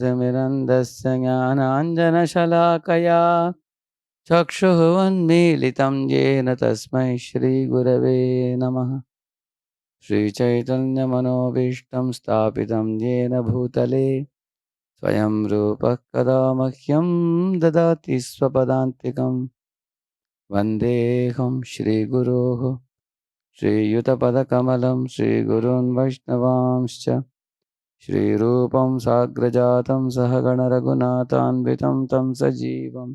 ज्ञानतिमिरन्दस्य ज्ञानाञ्जनशलाकया चक्षुः येन तस्मै श्रीगुरवे नमः। श्रीचैतन्यमनोभीष्टं स्थापितं येन भूतले स्वयं रूपः कदा मह्यं ददाति स्वपदान्तिकं। वन्देऽहं श्रीगुरोः श्रीयुतपदकमलं श्रीगुरून् वैष्णवांश्च श्रीरूपं साग्रजातं सहगणरघुनाथान्वितं तं सजीवं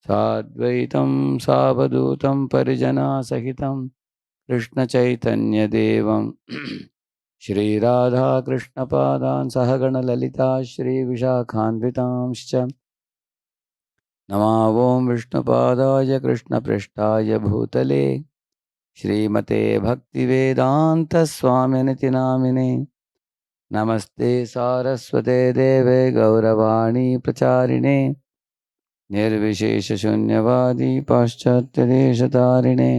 साद्वैतं सावधूतं परिजनासहितं कृष्णचैतन्यदेवं श्रीराधाकृष्णपादान् सहगणललिता श्रीविशाखान्वितांश्च नमो विष्णुपादाय कृष्णपृष्ठाय भूतले श्रीमते भक्तिवेदान्तस्वामिनिति नामिने। नमस्ते सारस्वते देवे गौरवाणी प्रचारिणे निर्विशेषशून्यवादी पाश्चात्यदेशतारिणे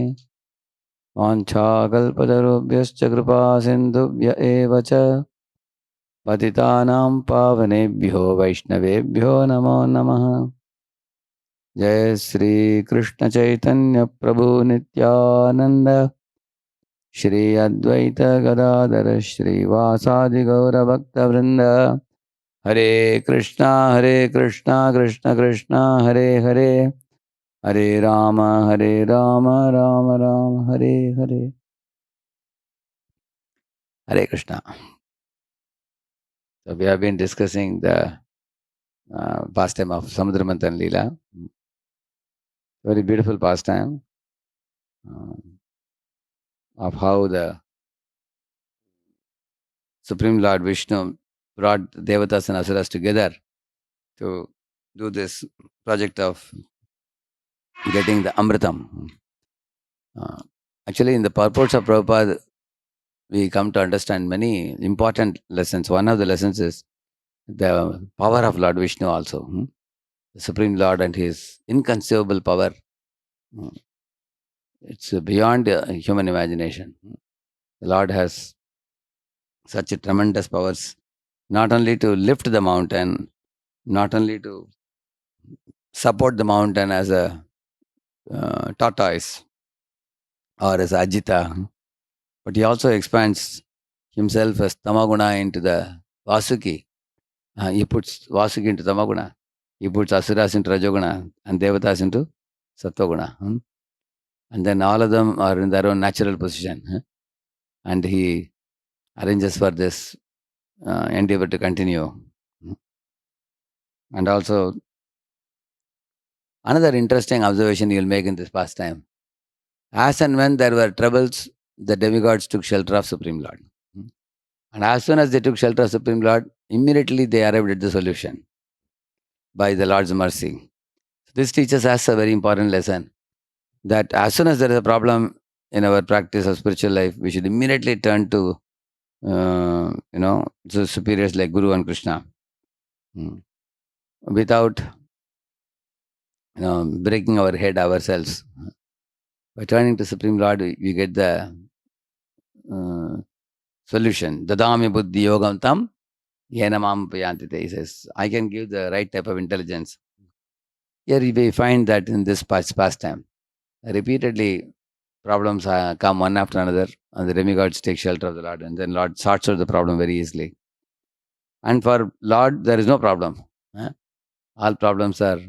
वाञ्छाकल्पतरुभ्यश्च कृपा सिन्धुभ्य एव च पतितानां पावनेभ्यो वैष्णवेभ्यो नमो नमः। जय श्री कृष्ण चैतन्य प्रभु नित्यानंद श्री अद्वैत गदाधर श्रीवासादि गौरभक्तवृंद। हरे कृष्णा कृष्ण कृष्णा हरे हरे, हरे Ram Ram Ram Hare Hare. Hare Krishna. So we have been discussing the pastime of Samudra Manthan Lila. Very beautiful pastime of how the Supreme Lord Vishnu brought Devatas and Asuras together to do this project of getting the Amritam. Actually, in the purports of Prabhupada, we come to understand many important lessons. One of the lessons is the power of Lord Vishnu also. The Supreme Lord and his inconceivable power. It's beyond human imagination. The Lord has such a tremendous powers, not only to lift the mountain, not only to support the mountain as a tortoise or as Ajita, but he also expands himself as Tamaguna into the Vasuki. He puts Vasuki into Tamaguna. He puts Asuras into Rajoguna and Devatas into Sattoguna. And then all of them are in their own natural position. And he arranges for this endeavor to continue. And also, another interesting observation you will make in this pastime. As and when there were troubles, the demigods took shelter of Supreme Lord. And as soon as they took shelter of Supreme Lord, immediately they arrived at the solution by the Lord's mercy. This teaches us a very important lesson that as soon as there is a problem in our practice of spiritual life, we should immediately turn to the superiors like Guru and Krishna, without breaking our head ourselves. By turning to Supreme Lord, we get the solution. Dadami buddhi yogam tam yena mam payantite. He says, I can give the right type of intelligence. Here we find that in this pastime, repeatedly problems come one after another, and the demigods take shelter of the Lord, and then Lord sorts out the problem very easily. And for Lord, there is no problem. All problems are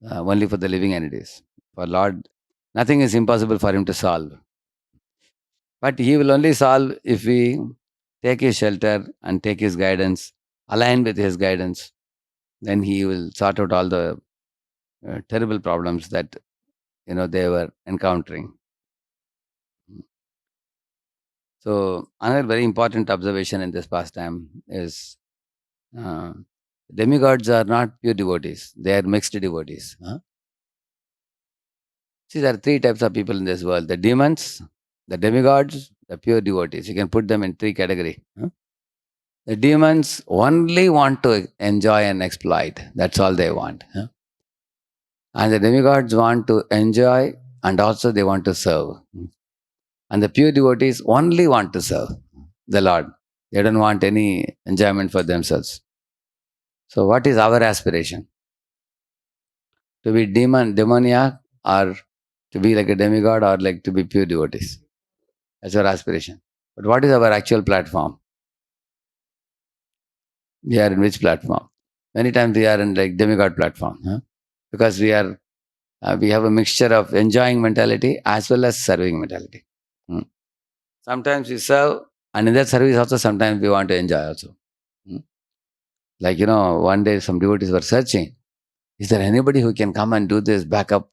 only for the living entities. For Lord, nothing is impossible for him to solve. But he will only solve if we take his shelter and take his guidance, align with his guidance. Then he will sort out all the terrible problems that they were encountering. So another very important observation in this pastime is uh, demigods are not pure devotees; they are mixed devotees. See, there are three types of people in this world: the demons, the demigods, the pure devotees. You can put them in three categories. The demons only want to enjoy and exploit. That's all they want. And the demigods want to enjoy and also they want to serve. And the pure devotees only want to serve the Lord. They don't want any enjoyment for themselves. So what is our aspiration? To be demoniac, or to be like a demigod, or like to be pure devotees? That's our aspiration. But what is our actual platform? We are in which platform? Many times we are in like demigod platform, huh? Because we have a mixture of enjoying mentality as well as serving mentality. Hmm. Sometimes we serve, and in that service also sometimes we want to enjoy also. Hmm. Like, one day some devotees were searching. Is there anybody who can come and do this backup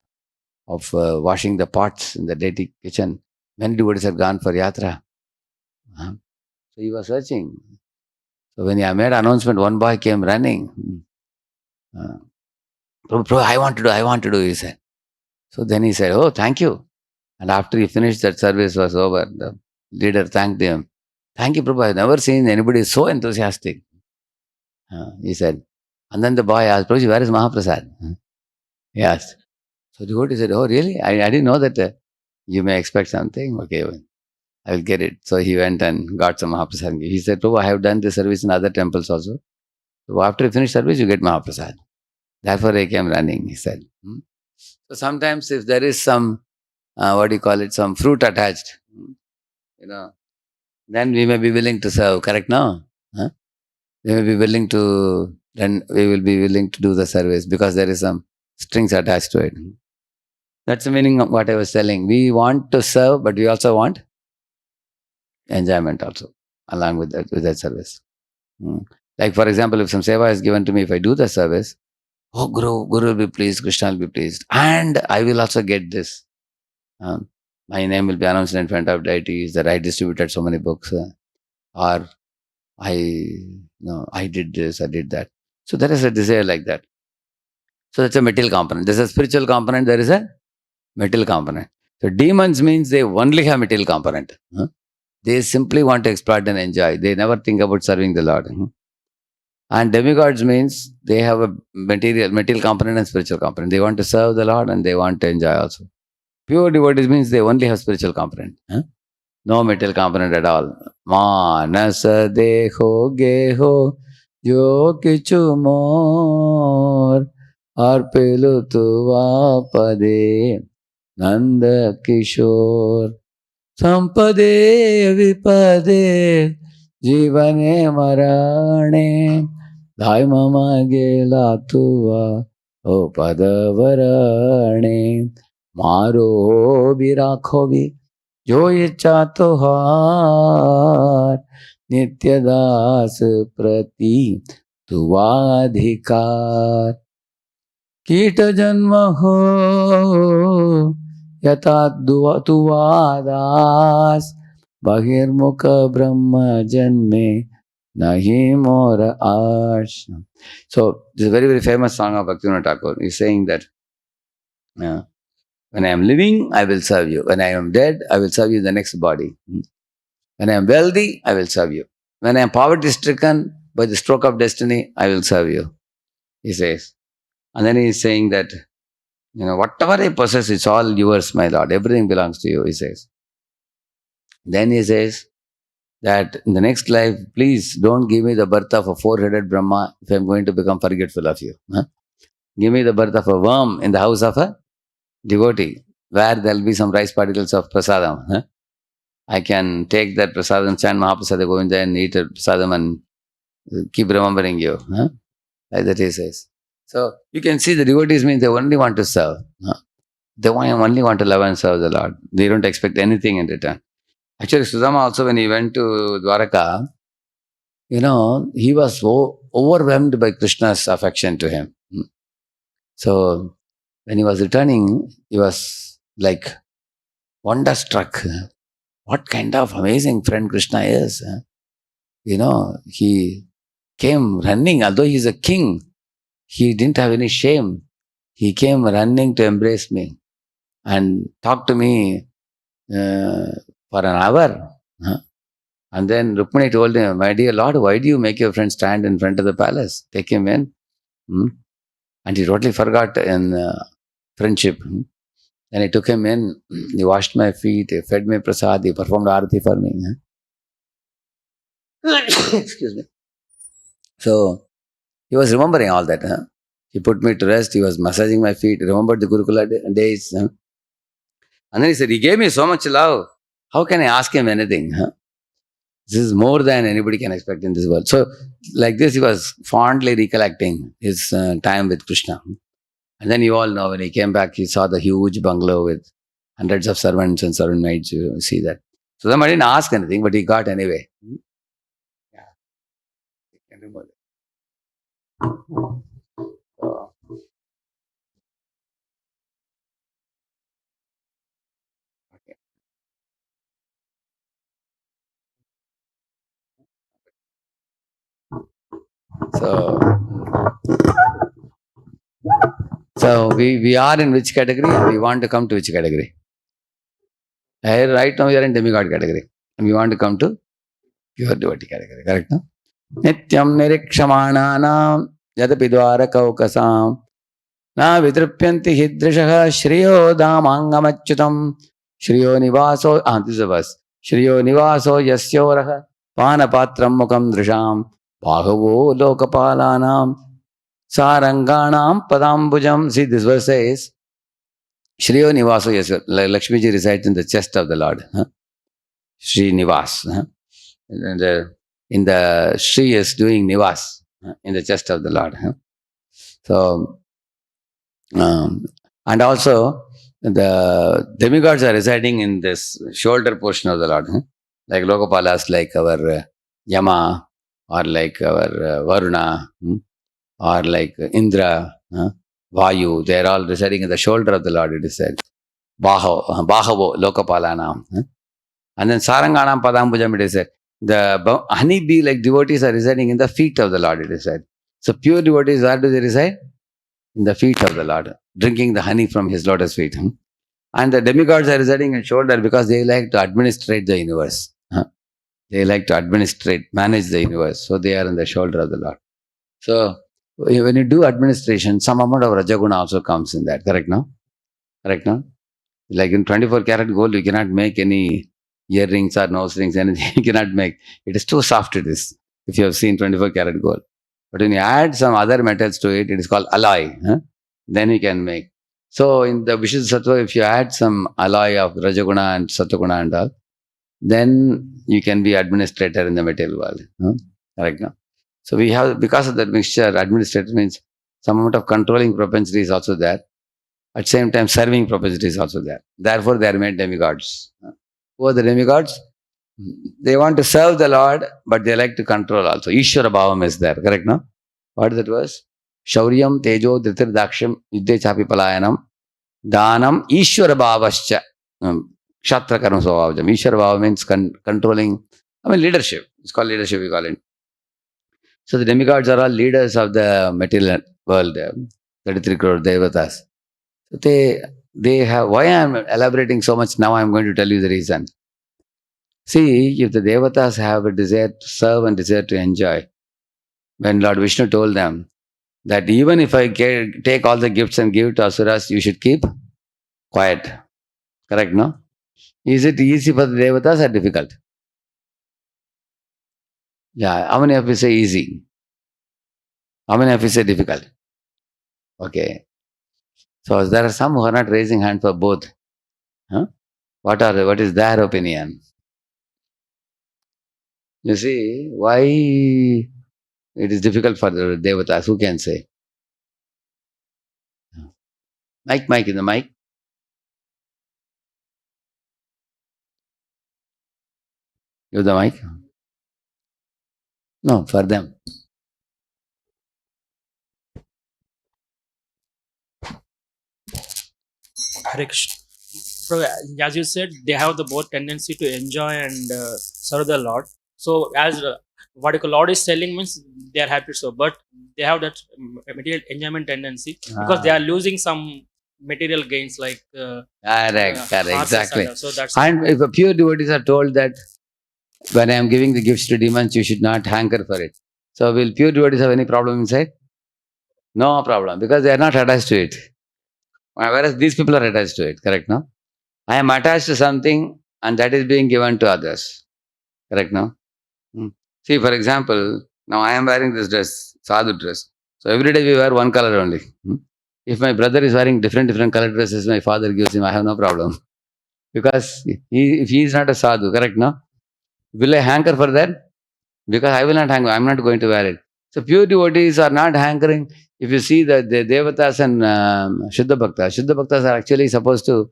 of washing the pots in the dirty kitchen? Many devotees had gone for yatra. Huh? So he was searching. So when he made announcement, one boy came running. Uh, Prabhu, I want to do, he said. So then he said, oh, thank you. And after he finished, that service was over. The leader thanked him. Thank you, Prabhu. I've never seen anybody so enthusiastic. He said. And then the boy asked, Prabhuji, where is Mahaprasad? He asked. So the devotee said, oh, really? I didn't know that you may expect something. Okay, well, I will get it. So he went and got some Mahaprasad. He said, Prabhu, I have done this service in other temples also. So after you finish service, you get Mahaprasad. Therefore, I came running, he said. So sometimes if there is some, what do you call it, some fruit attached, you know, then we may be willing to serve, correct now? Huh? We may be willing to, then we will be willing to do the service because there is some strings attached to it. That's the meaning of what I was telling. We want to serve, but we also want enjoyment also along with that service. Mm. Like for example, if some seva is given to me, if I do the service, oh Guru will be pleased, Krishna will be pleased, and I will also get this. Um, my name will be announced in front of deities that I distributed so many books, or I did this, I did that. So there is a desire like that. So that's a material component. There's a spiritual component. There is a material component. So demons means they only have material component. Huh? They simply want to exploit and enjoy. They never think about serving the Lord. And demigods means they have a material component and spiritual component. They want to serve the Lord and they want to enjoy also. Pure devotees means they only have spiritual component. No material component at all. Manasa deho geho jo kichu more arpelu tuva pade nanda kishore Sampade vipade jivane marane Dhai mama gela tuva o padavarane Maro birakho vi jo icha tohar Nityadas prati tuvadhikar कीट जन्म हो यथा तुवादास बहिर्मुख ब्रह्म जन्मे nahi more ash. So this is a very, very famous song of Bhaktivinoda Thakur. He's saying that when I am living, I will serve you. When I am dead, I will serve you in the next body. When I am wealthy, I will serve you. When I am poverty stricken by the stroke of destiny, I will serve you. He says. And then he is saying that whatever I possess, it's all yours, my Lord. Everything belongs to you, he says. Then he says that in the next life, please don't give me the birth of a four-headed Brahma if I'm going to become forgetful of you. Give me the birth of a worm in the house of a devotee, where there'll be some rice particles of prasadam. I can take that prasadam, chant Mahaprasada Govinda and eat a prasadam and keep remembering you. Like that he says. So you can see the devotees means they only want to serve. They only want to love and serve the Lord. They don't expect anything in return. Actually, Sudama also, when he went to Dwaraka, he was so overwhelmed by Krishna's affection to him. So when he was returning, he was like wonderstruck. What kind of amazing friend Krishna is. He came running, although he's a king, he didn't have any shame. He came running to embrace me and talk to me for an hour. And then Rukmini told him, my dear Lord, why do you make your friend stand in front of the palace? Take him in. And he totally forgot in friendship. Then he took him in. He washed my feet. He fed me prasad. He performed arati for me. Excuse me. So He was remembering all that. Huh? He put me to rest. He was massaging my feet. He remembered the Gurukula days. Huh? And then he said, he gave me so much love. How can I ask him anything? Huh? This is more than anybody can expect in this world. So, like this, he was fondly recollecting his time with Krishna. And then you all know when he came back, he saw the huge bungalow with hundreds of servants and servant maids. You see that. So, them I didn't ask anything, but he got anyway. Yeah, I can remember that. So, okay. So, we are in which category? We want to come to which category? Right now we are in demigod category. And we want to come to pure devotee category. Correct? No? Nityam nirikshamaanam yadapi dwarakaukasaam na vidrupyanti hidrishaha shriyo damangamachutam shriyo nivaso, this is a verse. Shriyo nivaso yasyoraha panapatram mukam drisham bahavo lokapalanam saranganam padambujam. See, this verse says, Shriyo nivaso yasyo. Lakshmi ji resides in the chest of the Lord. Huh? Shri Nivas. Huh? In the Shri is doing Nivas in the chest of the Lord. Huh? So, and also the demigods are residing in this shoulder portion of the Lord. Huh? Like Lokapalas, like our Yama, or like our Varuna, or like Indra, Vayu. They are all residing in the shoulder of the Lord, it is said. Bahavo, Lokapalanam. And then Saranganam Padambujam, it is said. The honeybee like devotees are residing in the feet of the Lord, it is said. So pure devotees, where do they reside? In the feet of the Lord, drinking the honey from his lotus feet. And the demigods are residing in shoulder because they like to administrate the universe. They like to manage the universe. So they are in the shoulder of the Lord. So when you do administration, some amount of Rajaguna also comes in that. Correct, no? Correct, no? Like in 24 karat gold, you cannot make any earrings or nose rings, anything you cannot make. It is too soft, it is, if you have seen 24 karat gold. But when you add some other metals to it, it is called alloy. Then you can make. So in the Vishuddha Sattva, if you add some alloy of Rajaguna and Sattva and all, then you can be administrator in the material world. Correct, no? So we have, because of that mixture, administrator means some amount of controlling propensity is also there. At the same time, serving propensity is also there. Therefore, they are made demigods. Who are the demigods? They want to serve the Lord, but they like to control also. Ishwara Bhavam is there. Correct, no? What is that verse? Shauryam tejo dhritir daksham yuddhe chapi palayanam danam Ishwara Bhavascha. Kshatra karma svabhavajam. Ishwara Bhava means controlling, leadership. It's called leadership, we call it. So the demigods are all leaders of the material world, 33 crore devatas. So they have, why I am elaborating so much now, I am going to tell you the reason. See, if the devatas have a desire to serve and desire to enjoy, when Lord Vishnu told them that even if I take all the gifts and give to asuras, you should keep quiet. Correct, no? Is it easy for the devatas or difficult? Yeah, how many of you say easy? How many of you say difficult? Okay. So there are some who are not raising hand for both. Huh? What is their opinion? You see, why it is difficult for the devatas? Who can say? Mic, in the mic. You the mic? No, for them. Hare Krishna. So, as you said, they have the both tendency to enjoy and serve the Lord. So, as what the Lord is telling means they are happy so, but they have that material enjoyment tendency because they are losing some material gains like Correct, exactly. So that's And if a pure devotees are told that when I am giving the gifts to demons, you should not hanker for it. So will pure devotees have any problem inside? No problem, because they are not attached to it. Whereas these people are attached to it, correct, no? I am attached to something and that is being given to others. Correct, no? See, for example, now I am wearing this dress, sadhu dress. So every day we wear one color only. If my brother is wearing different color dresses, my father gives him, I have no problem. Because if he is not a sadhu, correct, no? Will I hanker for that? Because I will not hanker. I'm not going to wear it. So pure devotees are not hankering. If you see the Devatas and Shuddha Bhaktas are actually supposed to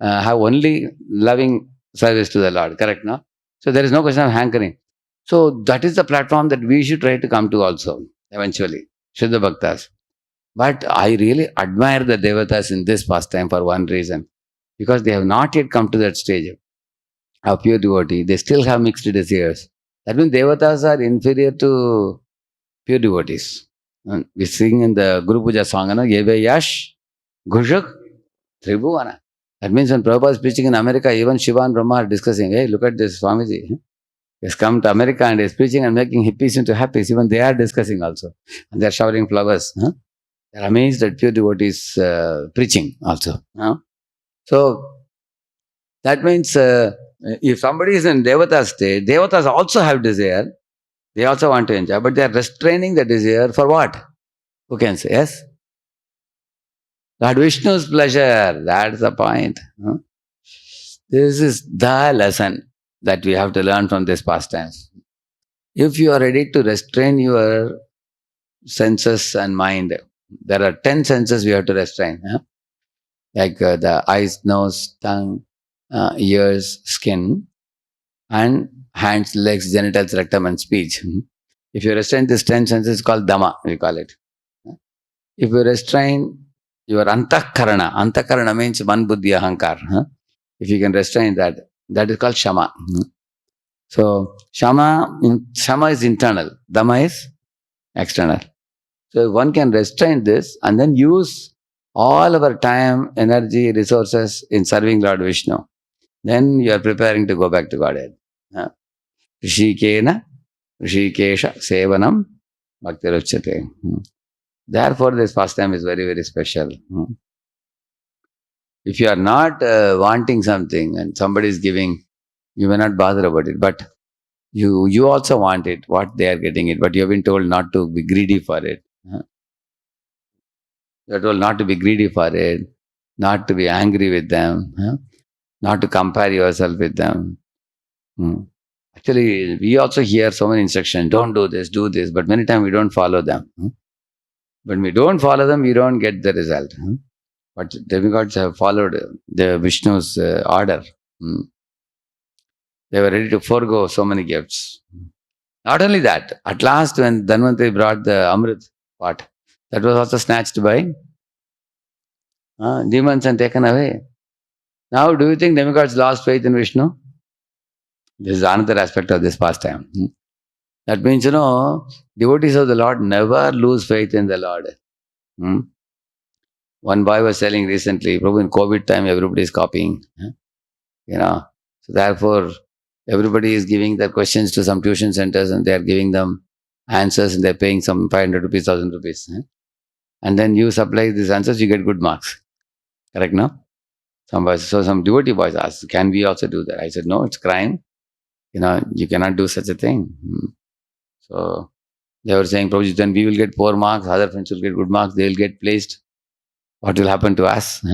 have only loving service to the Lord, correct, no? So there is no question of hankering. So that is the platform that we should try to come to also, eventually, Shuddha Bhaktas. But I really admire the Devatas in this pastime for one reason, because they have not yet come to that stage of pure devotee. They still have mixed desires. That means Devatas are inferior to pure devotees. And we sing in the Guru Puja song, Yeve Yash, Gushak, Tribhuvana. That means when Prabhupada is preaching in America, even Shiva and Brahma are discussing, hey, look at this Swamiji. He has come to America and is preaching and making hippies into happies. Even they are discussing also. And they are showering flowers. They are amazed at pure devotees preaching also. So that means if somebody is in Devata state, Devatas also have desire. They also want to enjoy, but they are restraining the desire for what? Who can say? Yes? Lord Vishnu's pleasure. That's the point. This is the lesson that we have to learn from this pastime. If you are ready to restrain your senses and mind, there are 10 senses we have to restrain. Like the eyes, nose, tongue, ears, skin, and hands, legs, genitals, rectum, and speech. If you restrain these 10 senses, it's called Dhamma, we call it. If you restrain your Antakarana means one buddhi ahankar. If you can restrain that, that is called Shama. So Shama is internal, Dhamma is external. So one can restrain this and then use all our time, energy, resources in serving Lord Vishnu. Then you are preparing to go back to Godhead. Rishikena, Rishikesha, Sevanam, Bhakti Ruchate. Therefore, this pastime is very, very special. If you are not wanting something and somebody is giving, you may not bother about it. But you also want it, what they are getting it, but you have been told not to be greedy for it. You are told not to be greedy for it, not to be angry with them, not to compare yourself with them. Hmm. Actually, we also hear so many instructions, don't do this, but many times we don't follow them. When we don't follow them, we don't get the result. But demigods have followed the Vishnu's order. They were ready to forego so many gifts. Not only that, at last when Dhanvantari brought the Amrit pot, that was also snatched by demons and taken away. Now, do you think demigods lost faith in Vishnu? This is another aspect of this pastime. That means, devotees of the Lord never lose faith in the Lord. Hmm? One boy was telling recently, probably in COVID time, everybody is copying. So therefore, everybody is giving their questions to some tuition centers and they are giving them answers and they're paying some 500 rupees, 1000 rupees. And then you supply these answers, you get good marks. Correct, no? Some devotee boys asked, can we also do that? I said, no, it's crime. You cannot do such a thing. So they were saying, Prabhuji, then we will get poor marks, other friends will get good marks, they will get placed. What will happen to us?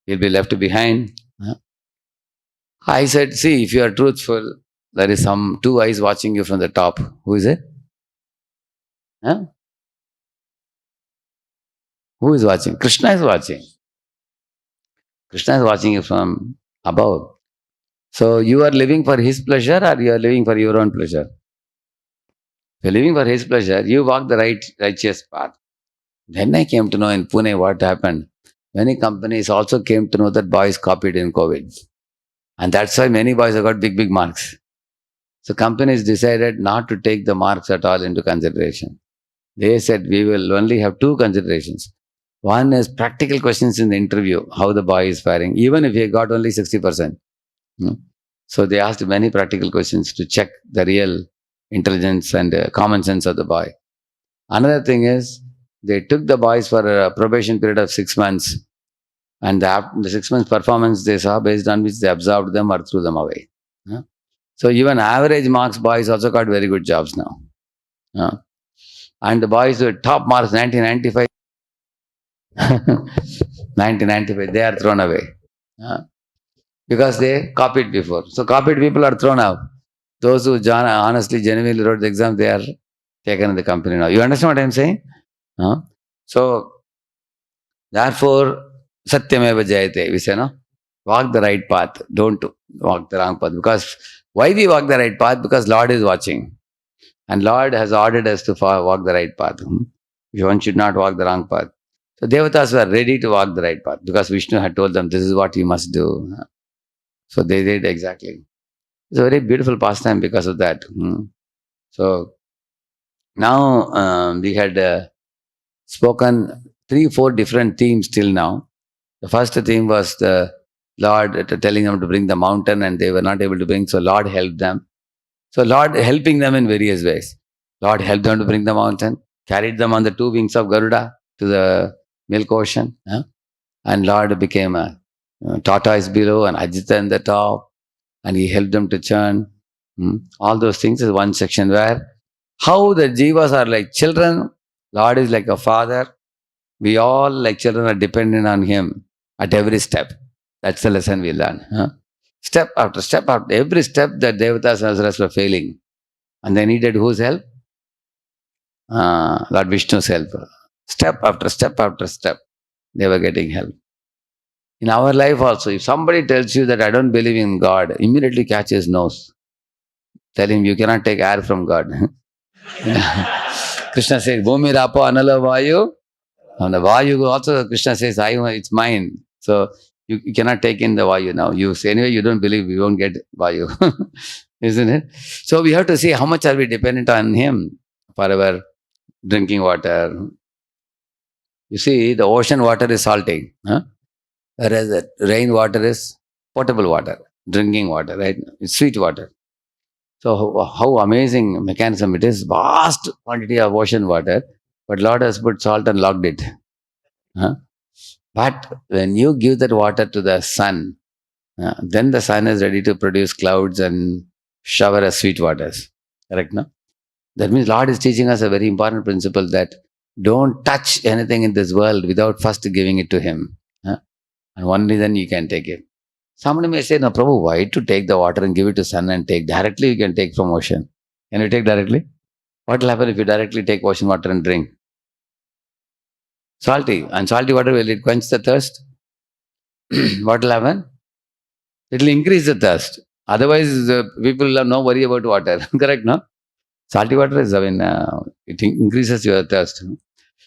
We'll be left behind. I said, see, if you are truthful, there is some two eyes watching you from the top. Who is it? Huh? Who is watching? Krishna is watching. Krishna is watching you from above. So you are living for his pleasure or you are living for your own pleasure? If you're living for his pleasure, you walk the righteous path. Then I came to know in Pune what happened. Many companies also came to know that boys copied in COVID. And that's why many boys have got big, big marks. So companies decided not to take the marks at all into consideration. They said we will only have two considerations. One is practical questions in the interview, how the boy is faring, even if he got only 60%. So they asked many practical questions to check the real intelligence and common sense of the boy. Another thing is they took the boys for a probation period of 6 months, and the 6 months performance they saw, based on which they absorbed them or threw them away. So even average marks boys also got very good jobs now. And the boys with top marks, 1995, 1995, they are thrown away. Uh, because they copied before. So copied people are thrown out. Those who honestly, genuinely wrote the exam, they are taken in the company now. You understand what I'm saying? Huh? So therefore, Satyameva Jayate, we say, no? Walk the right path. Don't walk the wrong path. Because why we walk the right path? Because Lord is watching. And Lord has ordered us to walk the right path. One should not walk the wrong path. So Devatas were ready to walk the right path because Vishnu had told them, this is what you must do. So they did exactly. It's a very beautiful pastime because of that. So now we had spoken 3, 4 different themes till now. The first theme was the Lord telling them to bring the mountain and they were not able to bring, so Lord helped them. So Lord helping them in various ways. Lord helped them to bring the mountain, carried them on the 2 wings of Garuda to the milk ocean. And Lord became a tortoise below and Ajita in the top, and he helped them to churn. All those things is one section where how the jivas are like children, Lord is like a father. We all like children are dependent on him at every step. That's the lesson we learn. Step after step after every step that Devatas and Asuras were failing. And they needed whose help? Lord Vishnu's help. Step after step after step, they were getting help. In our life also, if somebody tells you that I don't believe in God, immediately catch his nose. Tell him you cannot take air from God. Krishna says, Bhumi Rapo Anala Vayu. And the Vayu also, Krishna says, it's mine. So you cannot take in the Vayu now. You say, anyway, you don't believe, you won't get Vayu. Isn't it? So we have to see how much are we dependent on him for our drinking water. You see, the ocean water is salty, whereas the rain water is potable water, drinking water, right? It's sweet water. So how amazing mechanism it is. Vast quantity of ocean water, but Lord has put salt and locked it. Huh? But when you give that water to the sun, then the sun is ready to produce clouds and shower us sweet waters. Correct, no? That means Lord is teaching us a very important principle that don't touch anything in this world without first giving it to Him. And only then you can take it. Somebody may say, no, Prabhu, why to take the water and give it to sun and take? Directly you can take from ocean. Can you take directly? What will happen if you directly take ocean water and drink? Salty. And salty water, will it quench the thirst? What will happen? It will increase the thirst. Otherwise, people will have no worry about water. Correct, no? Salty water is, it increases your thirst.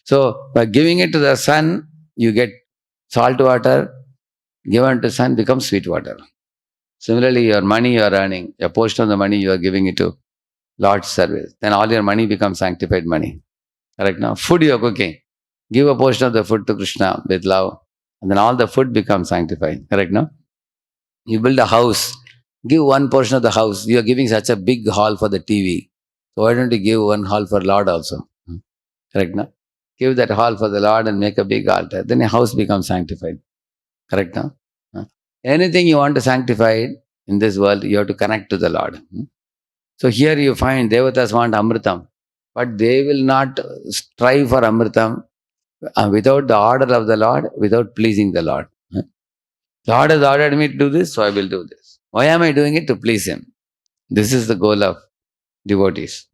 So, by giving it to the sun, you get salt water, given to sun becomes sweet water. Similarly, your money you are earning, a portion of the money you are giving it to Lord's service. Then all your money becomes sanctified money. Correct now? Food you are cooking. Give a portion of the food to Krishna with love. And then all the food becomes sanctified. Correct now? You build a house. Give one portion of the house. You are giving such a big hall for the TV. So why don't you give one hall for Lord also? Correct now? Give that hall for the Lord and make a big altar. Then a house becomes sanctified. Correct now? Anything you want to sanctify in this world, you have to connect to the Lord. So here you find Devatas want Amritam, but they will not strive for Amritam without the order of the Lord, without pleasing the Lord. Lord has ordered me to do this, so I will do this. Why am I doing it? To please Him. This is the goal of devotees.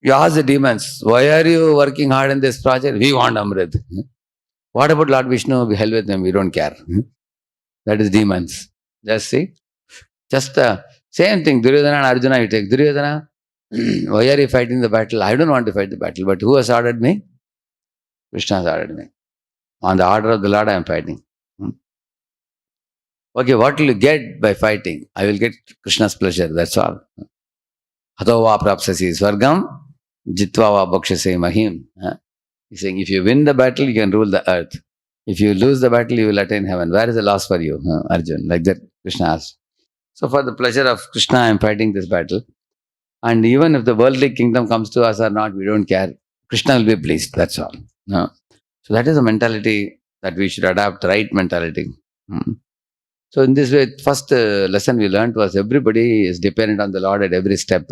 You ask the demons, why are you working hard in this project? We want Amrit. What about Lord Vishnu? We hell with them, we don't care. That is demons. Just see. Just the same thing. Duryodhana and Arjuna, you take Duryodhana. Why are you fighting the battle? I don't want to fight the battle, but who has ordered me? Krishna has ordered me. On the order of the Lord, I am fighting. Okay, what will you get by fighting? I will get Krishna's pleasure, that's all. Hato va prapsasi swargam, jitva va bhakshase mahim. He's saying, if you win the battle, you can rule the earth. If you lose the battle, you will attain heaven. Where is the loss for you, Arjun? Like that, Krishna asked. So for the pleasure of Krishna, I am fighting this battle. And even if the worldly kingdom comes to us or not, we don't care. Krishna will be pleased. That's all. No. So that is a mentality that we should adopt, right mentality. So in this way, first lesson we learned was everybody is dependent on the Lord at every step.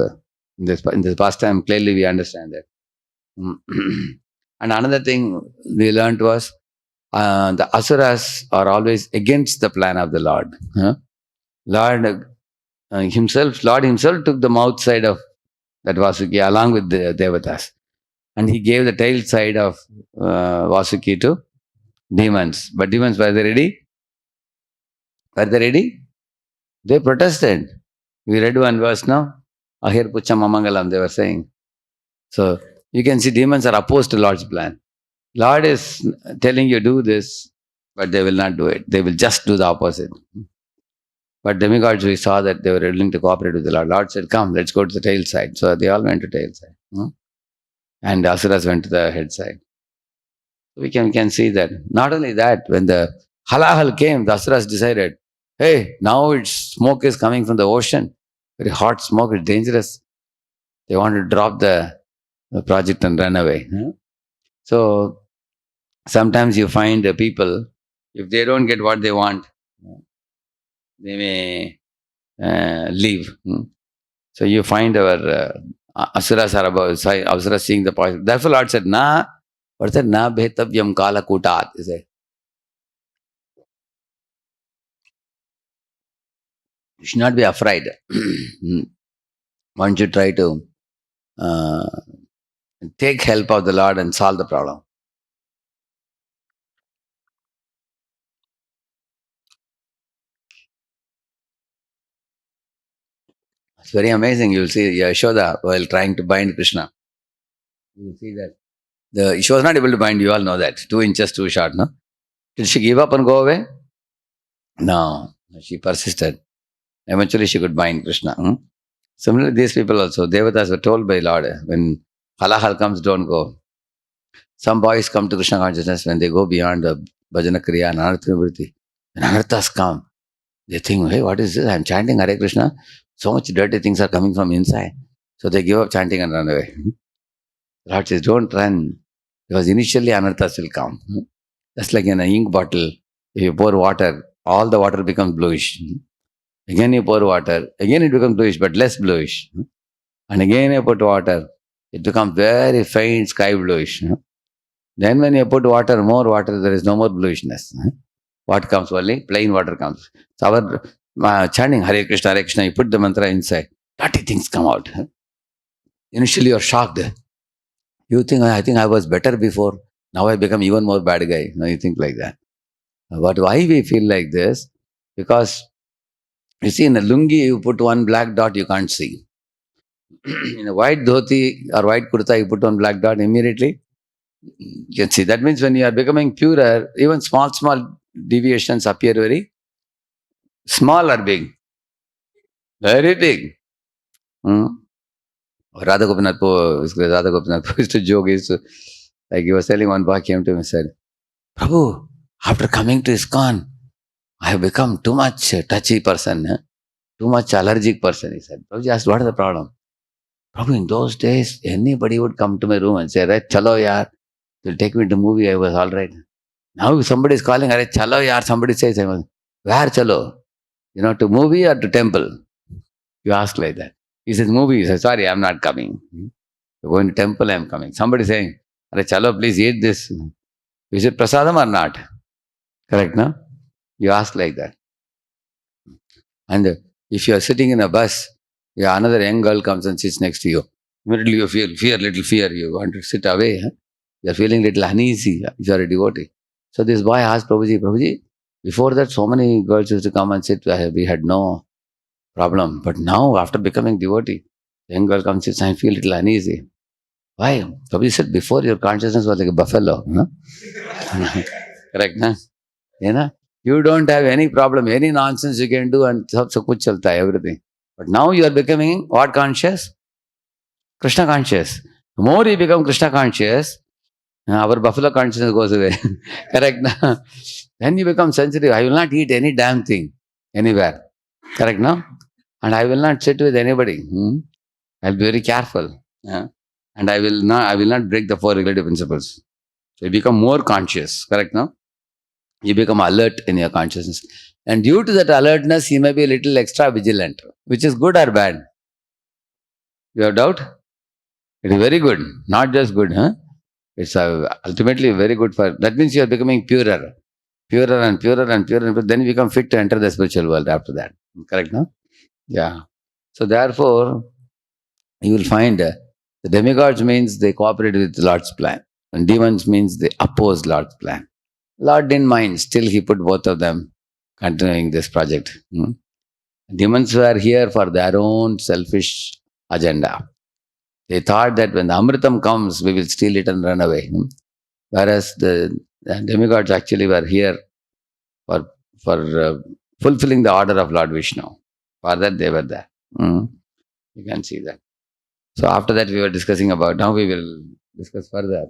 In this pastime, clearly we understand that. Mm. And another thing we learned was the asuras are always against the plan of the Lord. Huh? Lord himself took the mouth side of that Vasuki along with the Devatas. And he gave the tail side of Vasuki to demons. But demons, were they ready? Were they ready? They protested. We read one verse now. Ahir Pucham Amangalam, they were saying. So you can see demons are opposed to Lord's plan. Lord is telling you do this, but they will not do it. They will just do the opposite. But demigods, we saw that they were willing to cooperate with the Lord. Lord said, come, let's go to the tail side. So they all went to tail side. And Asuras went to the head side. We can see that. Not only that, when the halahal came, the Asuras decided, hey, now it's smoke is coming from the ocean. Very hot smoke, it's dangerous. They want to drop the project and run away. So sometimes you find the people, if they don't get what they want, they may leave. So you find our asuras are about asuras seeing the point. Therefore, Lord said, "Na, what said na bhetavyam kala kutat." He said, you should not be afraid. One should try to uh, take help of the Lord and solve the problem. It's very amazing. You'll see Yashoda while trying to bind Krishna. You'll see that she was not able to bind. You all know that 2 inches too short. No, did she give up and go away? No, she persisted. Eventually, she could bind Krishna. Similarly, these people also, Devatas were told by Lord, when halahal comes, don't go. Some boys come to Krishna consciousness when they go beyond the bhajana kriya and anartha nivritti. When anarthas come, they think, hey, what is this? I'm chanting Hare Krishna. So much dirty things are coming from inside. So they give up chanting and run away. Lord says, don't run. Because initially anarthas will come. Just like in an ink bottle, if you pour water, all the water becomes bluish. Again you pour water, again it becomes bluish, but less bluish. And again you put water, it becomes very faint sky bluish. Then when you put water, more water, there is no more bluishness. What comes only? Plain water comes. So our chanting Hare Krishna, Hare Krishna, you put the mantra inside, dirty things come out. Initially you're shocked. You think, I think I was better before. Now I become even more bad guy. Now you think like that. But why we feel like this? Because you see, in a lungi, you put one black dot, you can't see. In a white dhoti or white kurta, you put one black dot, immediately you can see. That means when you are becoming purer, even small deviations appear very small or big, very big. Hmm? Radha Gopinath Radha Gopinath used to joke. Like he was telling, one boy came to him and said, Prabhu, after coming to ISKCON, I have become too much touchy person, too much allergic person. He said, Prabhuji asked, what is the problem? Prabhu, in those days, anybody would come to my room and say, Arey, chalo yaar, you'll take me to movie, I was all right. Now if somebody is calling, Arey, chalo yaar, somebody says, where chalo? To movie or to temple? You ask like that. He says, movie. He says, sorry, I'm not coming. You're going to temple, I'm coming. Somebody saying, Arey, chalo, please eat this. Is it prasadam or not? Correct, no? You ask like that. And if you are sitting in a bus, yeah, another young girl comes and sits next to you. Immediately you feel fear, little fear. You want to sit away. You're feeling little uneasy if you're a devotee. So this boy asked Prabhuji, before that so many girls used to come and sit, we had no problem. But now after becoming devotee, the young girl comes and sits, I feel little uneasy. Why? Prabhuji said, before your consciousness was like a buffalo. No? Correct, no? You don't have any problem, any nonsense you can do and sab kuch chalta hai, everything. But now you are becoming what conscious? Krishna conscious. The more you become Krishna conscious, our buffalo consciousness goes away. Correct? Na? Then you become sensitive. I will not eat any damn thing anywhere. Correct? No? And I will not sit with anybody. I'll be very careful. And I will not break the four regulative principles. So you become more conscious. Correct? No? You become alert in your consciousness. And due to that alertness, you may be a little extra vigilant, which is good or bad. You have doubt? It is very good, not just good, huh? It's ultimately very good for. That means you are becoming purer, purer and purer and purer, and then you become fit to enter the spiritual world after that. Correct, no? Yeah. So therefore, you will find the demigods means they cooperate with Lord's plan, and demons means they oppose Lord's plan. Lord didn't mind; still, he put both of them continuing this project. Demons were here for their own selfish agenda. They thought that when the Amritam comes, we will steal it and run away. Whereas the demigods actually were here for for fulfilling the order of Lord Vishnu. For that they were there. You can see that. So after that we were discussing about. Now we will discuss further.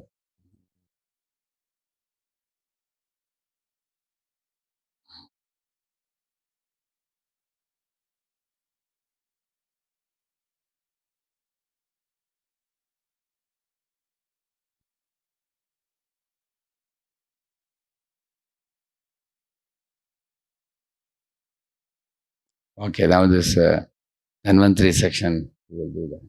Okay, now this Dhanvantari section we will do that.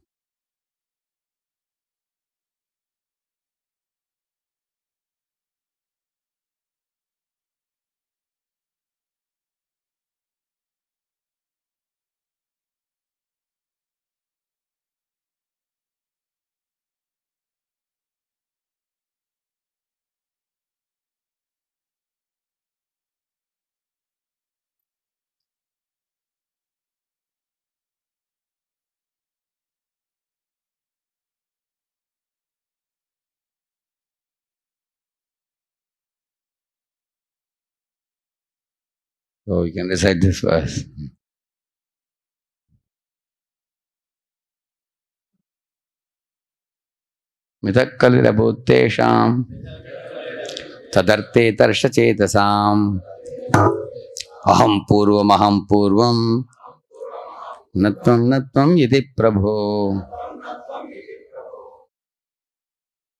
So we can recite this verse. Mitakkalirabhuttesham तदर्थे तर्षचेतसाम् अहं पूर्वम न त्वं यदि प्रभो.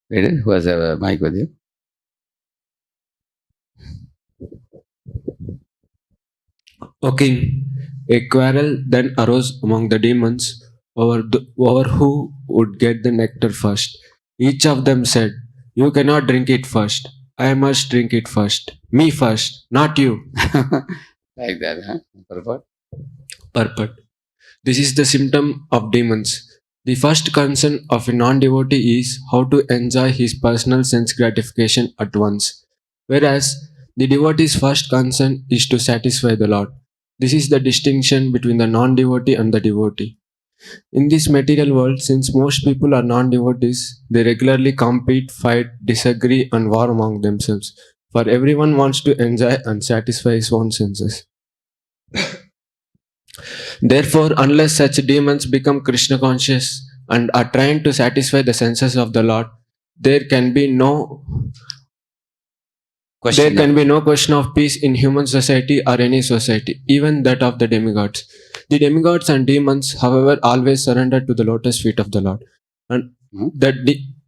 Read it. Who has a mic with you? O king, a quarrel then arose among the demons over who would get the nectar first. Each of them said, "You cannot drink it first. I must drink it first. Me first, not you." Like that, huh? Purport? Purport. This is the symptom of demons. The first concern of a non devotee is how to enjoy his personal sense gratification at once, whereas the devotee's first concern is to satisfy the Lord. This is the distinction between the non devotee and the devotee. In this material world, since most people are non devotees, they regularly compete, fight, disagree, and war among themselves. For everyone wants to enjoy and satisfy his own senses. Therefore, unless such demons become Krishna conscious and are trying to satisfy the senses of the Lord, there can be no there can be no question of peace in human society or any society, even that of the demigods. The demigods and demons, however, always surrender to the lotus feet of the Lord. And the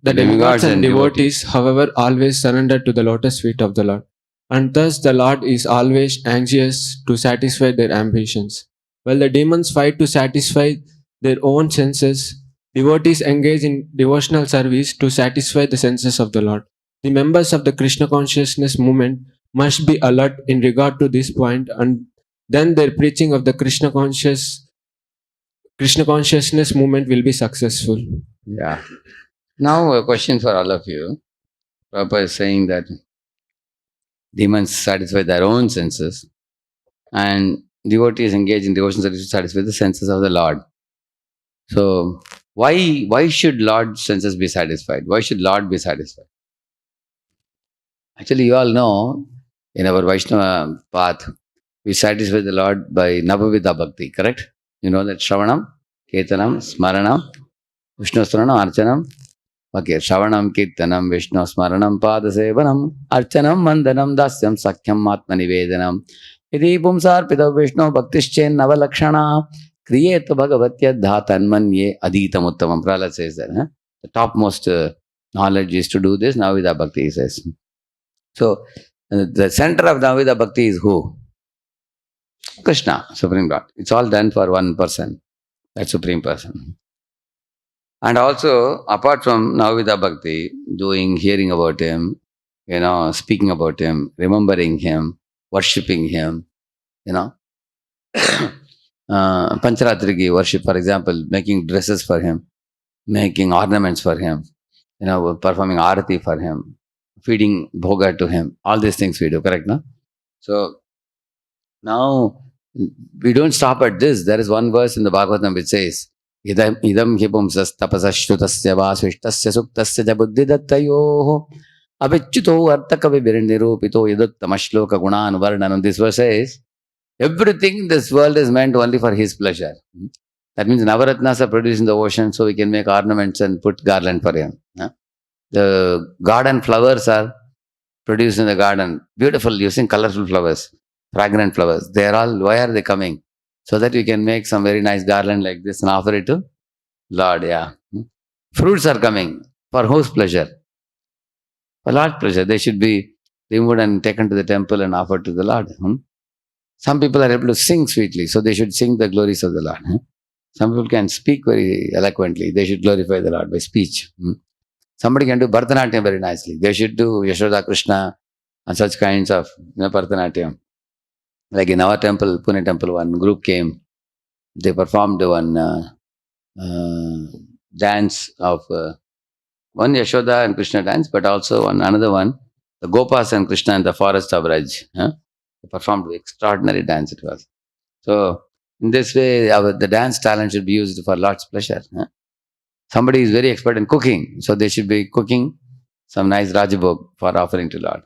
demigods and devotees, however, always surrender to the lotus feet of the Lord. And thus the Lord is always anxious to satisfy their ambitions. While the demons fight to satisfy their own senses, devotees engage in devotional service to satisfy the senses of the Lord. The members of the Krishna consciousness movement must be alert in regard to this point, and then their preaching of the Krishna consciousness movement will be successful. Yeah. Now a question for all of you. Prabhupada is saying that demons satisfy their own senses and devotees engage in devotion service to satisfy the senses of the Lord. So why should Lord's senses be satisfied? Why should Lord be satisfied? Actually, you all know in our Vaishnava path, we satisfy the Lord by Navavida Bhakti, correct? You know that Shravanam, Ketanam, Smaranam, Vishnu Smaranam, Archanam. Okay, Shravanam, Kirtanam, Vishnu Smaranam, Padasevanam, Archanam, Mandanam, Dasyam, Sakyam, Atmanivedanam. Iti Pumsarpita Vishnu Bhaktischen Navalakshana Kriyetu Bhagavatya Dhatanmanye Adhitam Uttamam. Prahlad says that. Huh? The topmost knowledge is to do this. Navavida Bhakti, he says. So, the center of Navavida Bhakti is who? Krishna, Supreme Lord. It's all done for one person, that Supreme Person. And also, apart from Navavida Bhakti, hearing about him, speaking about him, remembering him, worshipping him, you know, Pancharatrigi worship, for example, making dresses for him, making ornaments for him, performing arati for him, feeding bhoga to him. All these things we do, correct? No? So now we don't stop at this. There is one verse in the Bhagavatam which says, idam hipumsas tapasashrutasya vasvishtasya suktasya ja buddhidattayoho abhichuto artakavi birnirupito yaduttamashloka gunan varnanam. This verse says, everything in this world is meant only for his pleasure. That means Navaratnas are produced in the ocean, so we can make ornaments and put garland for him. The garden flowers are produced in the garden, beautiful, using colorful flowers, fragrant flowers. They are all, why are they coming? So that we can make some very nice garland like this and offer it to Lord, yeah. Fruits are coming. For whose pleasure? For Lord's pleasure. They should be removed and taken to the temple and offered to the Lord. Some people are able to sing sweetly, so they should sing the glories of the Lord. Some people can speak very eloquently. They should glorify the Lord by speech. Somebody can do Bharatanatyam very nicely. They should do Yashoda Krishna and such kinds of Bharatanatyam. Like in our temple, Pune temple, one group came. They performed one dance of one Yashoda and Krishna dance, but also another one, the Gopas and Krishna in the forest of Raj. They performed extraordinary dance it was. So in this way, the dance talent should be used for Lord's pleasure. Somebody is very expert in cooking, so they should be cooking some nice Rajabhog for offering to Lord.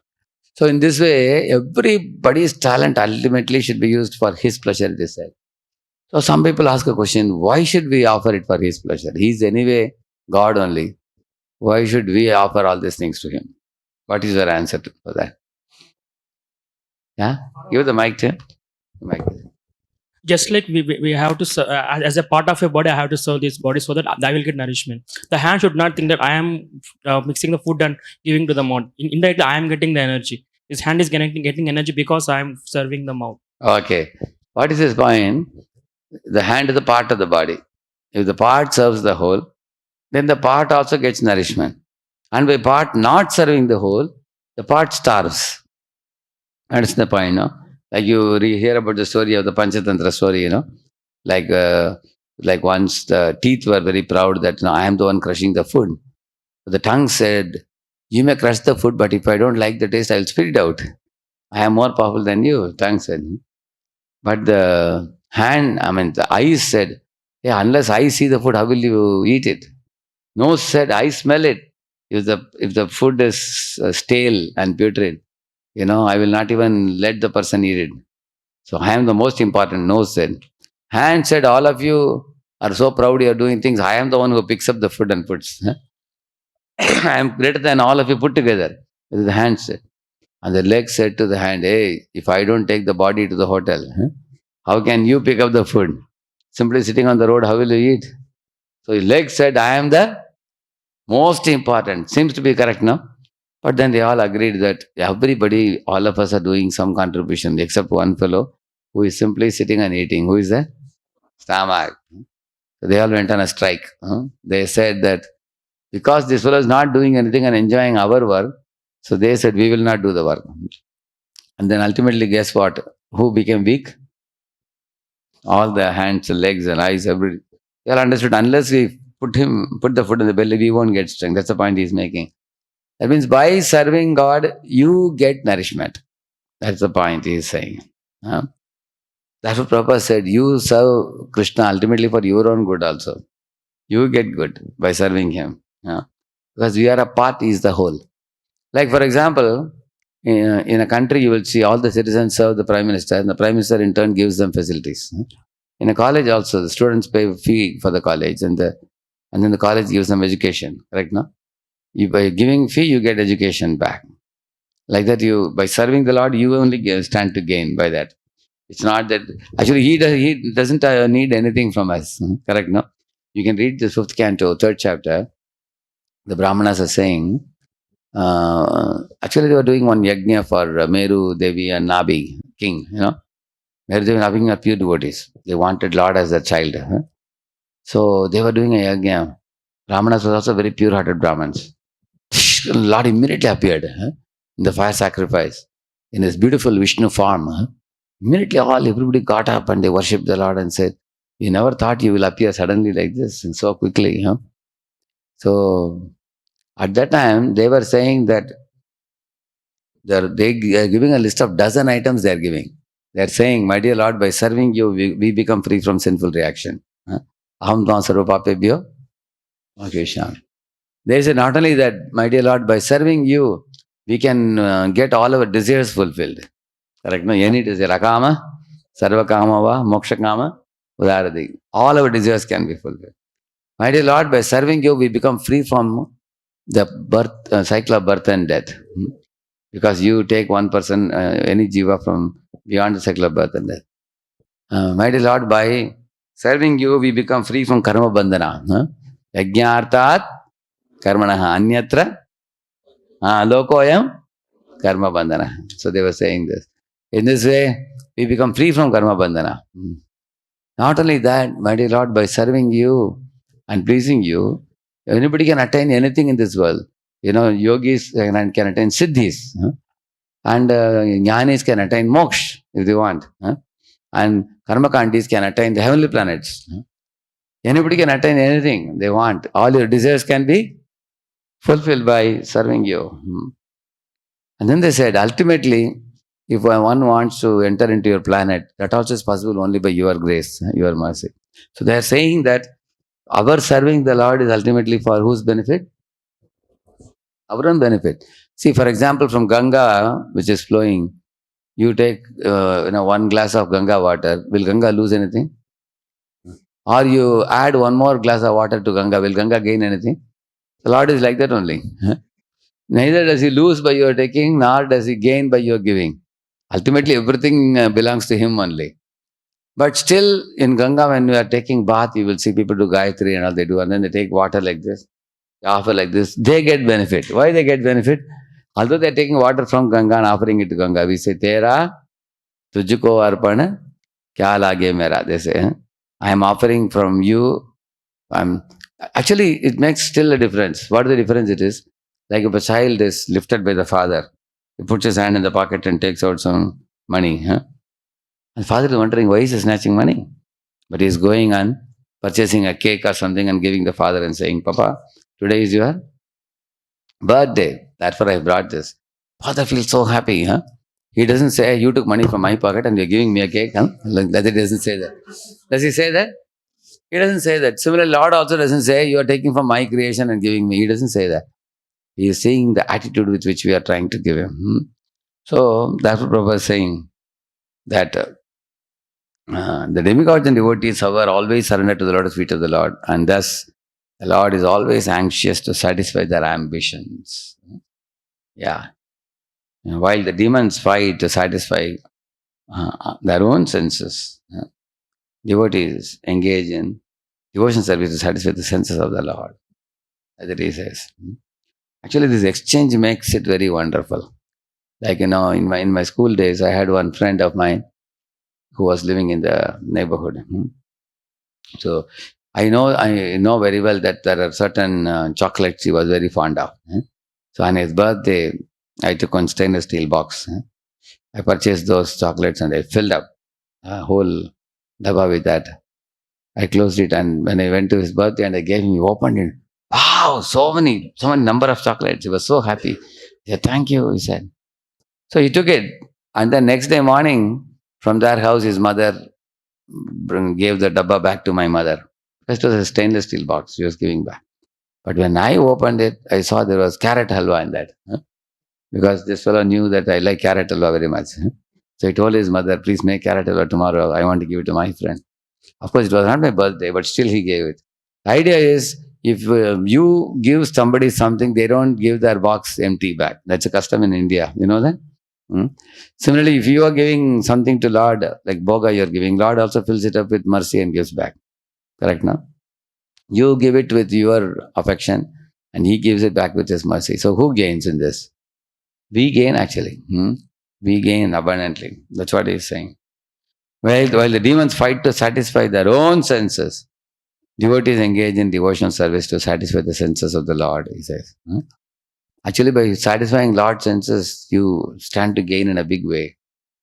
So in this way, everybody's talent ultimately should be used for his pleasure, they said. So some people ask a question, why should we offer it for his pleasure? He's anyway God only. Why should we offer all these things to him? What is your answer for that? Yeah? Give the mic to him. The mic. Just like we have to as a part of your body, I have to serve this body so that I will get nourishment. The hand should not think that I am mixing the food and giving to the mouth. Indirectly I am getting the energy. His hand is getting energy because I am serving the mouth. Okay. What is his point? The hand is the part of the body. If the part serves the whole, then the part also gets nourishment. And by part not serving the whole, the part starves. That's the point, no? Like you hear about the story of the Panchatantra story, like once the teeth were very proud that I am the one crushing the food. But the tongue said, you may crush the food, but if I don't like the taste, I'll spit it out. I am more powerful than you, tongue said. But the the eyes said, yeah, unless I see the food, how will you eat it? Nose said, I smell it. If the food is stale and putrid, I will not even let the person eat it. So I am the most important, nose said. Hand said, all of you are so proud you are doing things. I am the one who picks up the food and puts. I am greater than all of you put together. The hand said. And the leg said to the hand, hey, if I don't take the body to the hotel, how can you pick up the food? Simply sitting on the road, how will you eat? So his leg said, I am the most important. Seems to be correct now. But then they all agreed that everybody, all of us are doing some contribution except one fellow who is simply sitting and eating. Who is that? Stomach. So they all went on a strike. They said that because this fellow is not doing anything and enjoying our work, so they said we will not do the work. And then ultimately, guess what? Who became weak? All the hands, legs, and eyes, every they all understood. Unless we put the food in the belly, we won't get strength. That's the point he's making. That means by serving God, you get nourishment. That's the point he's saying. That's what Prabhupada said. You serve Krishna ultimately for your own good also. You get good by serving him. Because we are a part, he is the whole. Like for example, in a country you will see all the citizens serve the Prime Minister and the Prime Minister in turn gives them facilities. In a college also, the students pay a fee for the college and then the college gives them education. Correct, no? By giving fee, you get education back. Like that, by serving the Lord, you only stand to gain by that. It's not that actually he doesn't need anything from us. Correct, no? You can read the 5th canto, 3rd chapter. The Brahmanas are saying, actually they were doing one yajna for Meru Devi and Nabi king. Meru Devi and Nabi king are pure devotees. They wanted Lord as their child. So they were doing a yajna. Brahmanas was also very pure-hearted Brahmins. Lord immediately appeared in the fire sacrifice in his beautiful Vishnu form. Immediately, everybody got up and they worshipped the Lord and said, "We never thought you will appear suddenly like this and so quickly." So at that time, they were saying that they are giving a list of dozen items they are giving. They are saying, "My dear Lord, by serving you, we become free from sinful reaction." Aham tvam sarva papebhyo Vakesham. They say not only that, my dear Lord, by serving you, we can get all our desires fulfilled. Correct? No, any desire. Akama, sarva kama va, moksha kama, udaradi. All our desires can be fulfilled. My dear Lord, by serving you, we become free from the cycle of birth and death. Because you take one person, any jiva from beyond the cycle of birth and death. My dear Lord, by serving you, we become free from karma bandhana. Yajnartat karmanaha anyatra lokoyam karma bandhana. So they were saying this. In this way, we become free from karma bandhana. Not only that, my dear Lord, by serving you and pleasing you, anybody can attain anything in this world. Yogis can attain siddhis, and jnanis can attain moksha if they want, and karmakandis can attain the heavenly planets. Anybody can attain anything they want. All your desires can be fulfilled by serving you. And then they said, ultimately, if one wants to enter into your planet, that also is possible only by your grace, your mercy. So they are saying that our serving the Lord is ultimately for whose benefit? Our own benefit. See, for example, from Ganga, which is flowing, you take one glass of Ganga water. Will Ganga lose anything? Or you add one more glass of water to Ganga. Will Ganga gain anything? The Lord is like that only. Neither does he lose by your taking, nor does he gain by your giving. Ultimately, everything belongs to him only. But still, in Ganga, when you are taking bath, you will see people do Gayatri and all they do, and then they take water like this, they offer like this. They get benefit. Why they get benefit? Although they are taking water from Ganga and offering it to Ganga, we say, Tera tujko arpana kya lage mera. They say, I am offering from you. Actually, it makes still a difference. What the difference it is? Like if a child is lifted by the father, he puts his hand in the pocket and takes out some money. And father is wondering why is he snatching money? But he is going and purchasing a cake or something and giving the father and saying, Papa, today is your birthday. Therefore, I brought this. Father feels so happy. He doesn't say, you took money from my pocket and you're giving me a cake. Like that, he doesn't say that. Does he say that? He doesn't say that. Similarly, Lord also doesn't say, you are taking from my creation and giving me. He doesn't say that. He is saying the attitude with which we are trying to give him. So, that's what Prabhupada is saying. That the demigods and devotees, however, always surrender to the lotus feet of the Lord. And thus, the Lord is always anxious to satisfy their ambitions. Yeah. While the demons fight to satisfy their own senses, devotees engage in devotion service to satisfy the senses of the Lord, as it says. Actually, this exchange makes it very wonderful. Like, in my school days, I had one friend of mine who was living in the neighborhood. So I know very well that there are certain chocolates he was very fond of. So on his birthday, I took one stainless steel box. I purchased those chocolates and I filled up a whole dabba with that. I closed it, and when I went to his birthday and I gave him, he opened it. Wow, so many number of chocolates. He was so happy. He said, thank you, he said. So he took it. And the next day morning, from their house, his mother gave the dabba back to my mother. It was a stainless steel box she was giving back. But when I opened it, I saw there was carrot halwa in that. Because this fellow knew that I like carrot halwa very much. So he told his mother, please make carrot halwa tomorrow. I want to give it to my friend. Of course, it was not my birthday, but still he gave it. The idea is, if you give somebody something, they don't give their box empty back. That's a custom in India. You know that? Similarly, if you are giving something to Lord, like Boga you're giving, Lord also fills it up with mercy and gives back. Correct now? You give it with your affection and he gives it back with his mercy. So who gains in this? We gain actually. We gain abundantly. That's what he's saying. While the demons fight to satisfy their own senses, Devotees engage in devotional service to satisfy the senses of the Lord, he says. Actually, by satisfying Lord's senses, you stand to gain in a big way.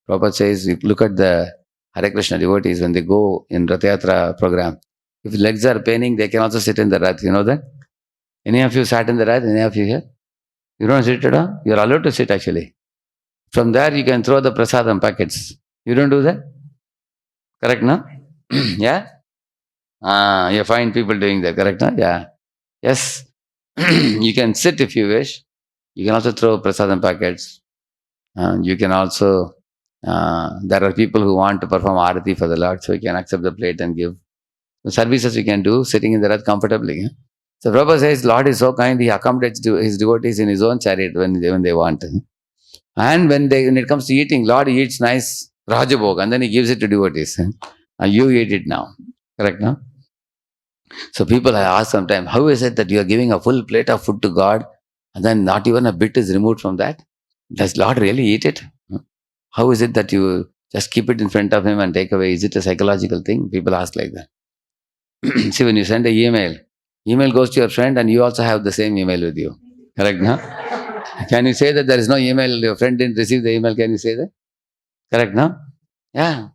Prabhupada says, if you look at the Hare Krishna devotees when they go in Rath Yatra program, if legs are paining, they can also sit in the Rath. You know that? Any of you sat in the Rath? Any of you here? You don't sit at all? You're allowed to sit actually. From there, you can throw the prasadam packets. You don't do that? Correct, no? Yeah? You find people doing that, correct, no? Yeah. Yes. You can sit if you wish. You can also throw prasadam packets. You can also, there are people who want to perform arati for the Lord, so you can accept the plate and give. The services you can do sitting in the Rath comfortably. So Prabhupada says, Lord is so kind, he accommodates his devotees in his own chariot when they want. And when it comes to eating, Lord eats nice Rajabhog and then he gives it to devotees. And you eat it now. Correct, no? So people I ask sometimes, how is it that you are giving a full plate of food to God and then not even a bit is removed from that? Does Lord really eat it? How is it that you just keep it in front of him and take away? Is it a psychological thing? People ask like that. See, when you send an email goes to your friend and you also have the same email with you. Correct, no? Can you say that there is no email, your friend didn't receive the email? Can you say that? Correct, no? Yeah.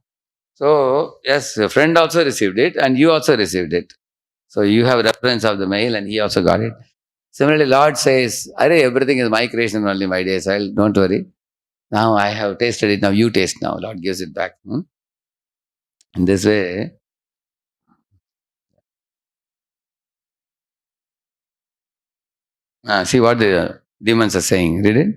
So, yes, your friend also received it and you also received it. So, you have reference of the mail and he also got it. Similarly, Lord says, Arey, everything is my creation only, my dear child. Don't worry. Now I have tasted it. Now you taste now. Lord gives it back. In this way, see what the demons are saying. Read it.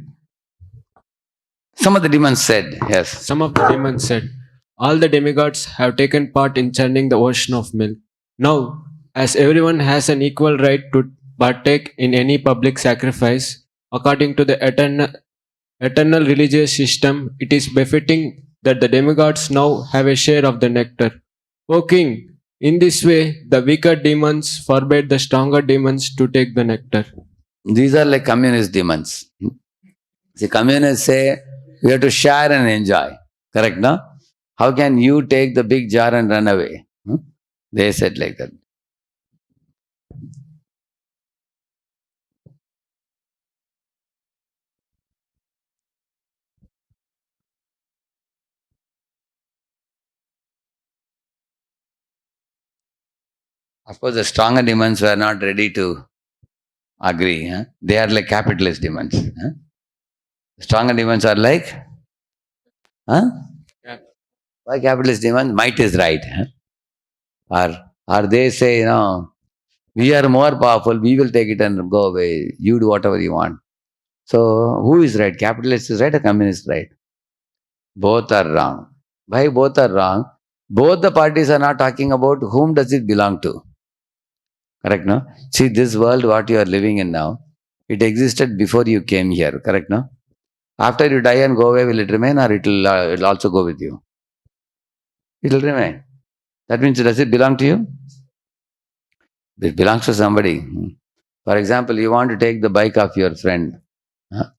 Some of the demons said, yes. Some of the demons said, all the demigods have taken part in churning the ocean of milk. Now, as everyone has an equal right to partake in any public sacrifice, according to the eternal religious system, it is befitting that the demigods now have a share of the nectar. O king, in this way, the weaker demons forbade the stronger demons to take the nectar. These are like communist demons. See, communists say we have to share and enjoy. Correct, no? How can you take the big jar and run away? They said like that. Of course, the stronger demons were not ready to agree. They are like capitalist demons. The stronger demons are like, huh? Yeah. Why capitalist demons? Might is right. Or they say, we are more powerful, we will take it and go away. You do whatever you want. So who is right? Capitalist is right or communist right? Both are wrong. Why both are wrong? Both the parties are not talking about whom does it belong to. Correct, no? See, this world, what you are living in now, it existed before you came here. Correct, no? After you die and go away, will it remain or it'll also go with you? It will remain. That means, does it belong to you? It belongs to somebody. For example, you want to take the bike of your friend. Huh?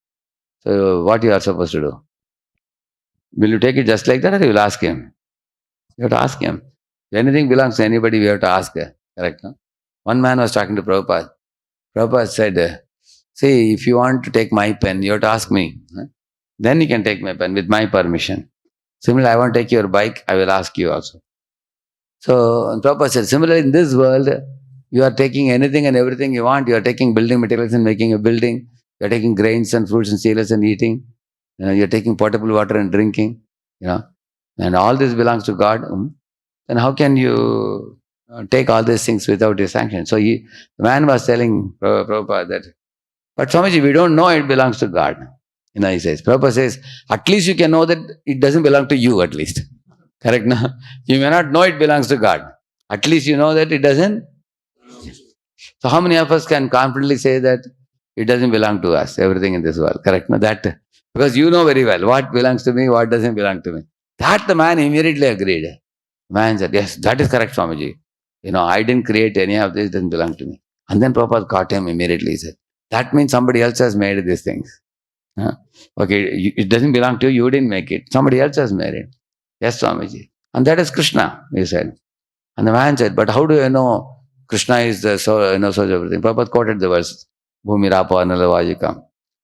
So, what you are supposed to do? Will you take it just like that or you will ask him? You have to ask him. If anything belongs to anybody, we have to ask. Correct, no? One man was talking to Prabhupada. Prabhupada said, see, if you want to take my pen, you have to ask me. Then you can take my pen with my permission. Similarly, I want to take your bike, I will ask you also. So Prabhupada said, similarly, in this world, you are taking anything and everything you want. You are taking building materials and making a building. You are taking grains and fruits and cereals and eating. You are taking potable water and drinking. And all this belongs to God. Then how can you take all these things without his sanction? So the man was telling Prabhupada that, but Swamiji, we don't know it belongs to God. He says, Prabhupada says, at least you can know that it doesn't belong to you at least. Correct, no? You may not know it belongs to God. At least you know that it doesn't. So how many of us can confidently say that it doesn't belong to us, everything in this world? Correct, no? That, because you know very well what belongs to me, what doesn't belong to me. That the man immediately agreed. The man said, yes, that is correct, Swamiji. I didn't create any of this, it doesn't belong to me. And then Prabhupada caught him immediately. He said, that means somebody else has made these things. Okay, it doesn't belong to you, you didn't make it. Somebody else has made it. Yes, Swamiji. And that is Krishna, he said. And the man said, but how do I know Krishna is the source of everything. Prabhupada quoted the verse, Bhumi Rapa Anala Vajika.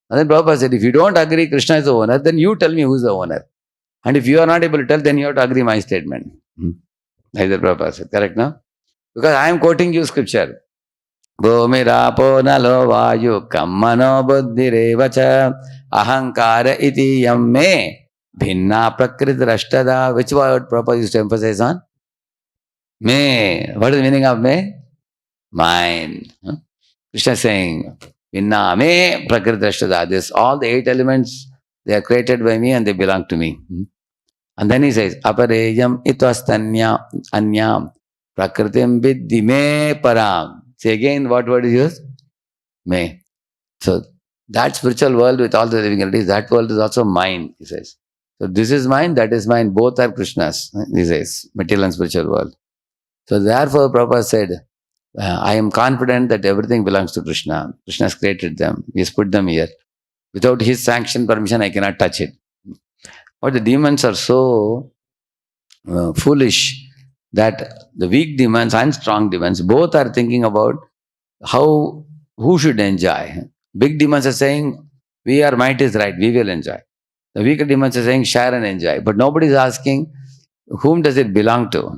And then Prabhupada said, if you don't agree Krishna is the owner, then you tell me who is the owner. And if you are not able to tell, then you have to agree my statement. Either Prabhupada said, correct now? Because I am quoting you scripture. Bhumi Rapo Nalo Vayu Kammano Buddhirevacha Ahankara iti yamme Bhinna Prakrit Rashtada. Which word Prabhupada used to emphasize on? Me. What is the meaning of me? Mind. Krishna is saying, Vinna me Prakrit Rashtada. This all the 8 elements, they are created by me and they belong to me. And then he says, Apareyam itastanya anyam prakritim vidhi me param. Say again, what word is used? Me. So that spiritual world with all the living entities, that world is also mine, he says. So this is mine, that is mine, both are Krishna's, he says, material and spiritual world. So therefore, Prabhupada said, I am confident that everything belongs to Krishna. Krishna has created them. He has put them here. Without his sanction, permission, I cannot touch it. But the demons are so foolish that the weak demons and strong demons both are thinking about who should enjoy. Big demons are saying, we are might is right, we will enjoy. The weaker demons are saying, share and enjoy. But nobody is asking, whom does it belong to?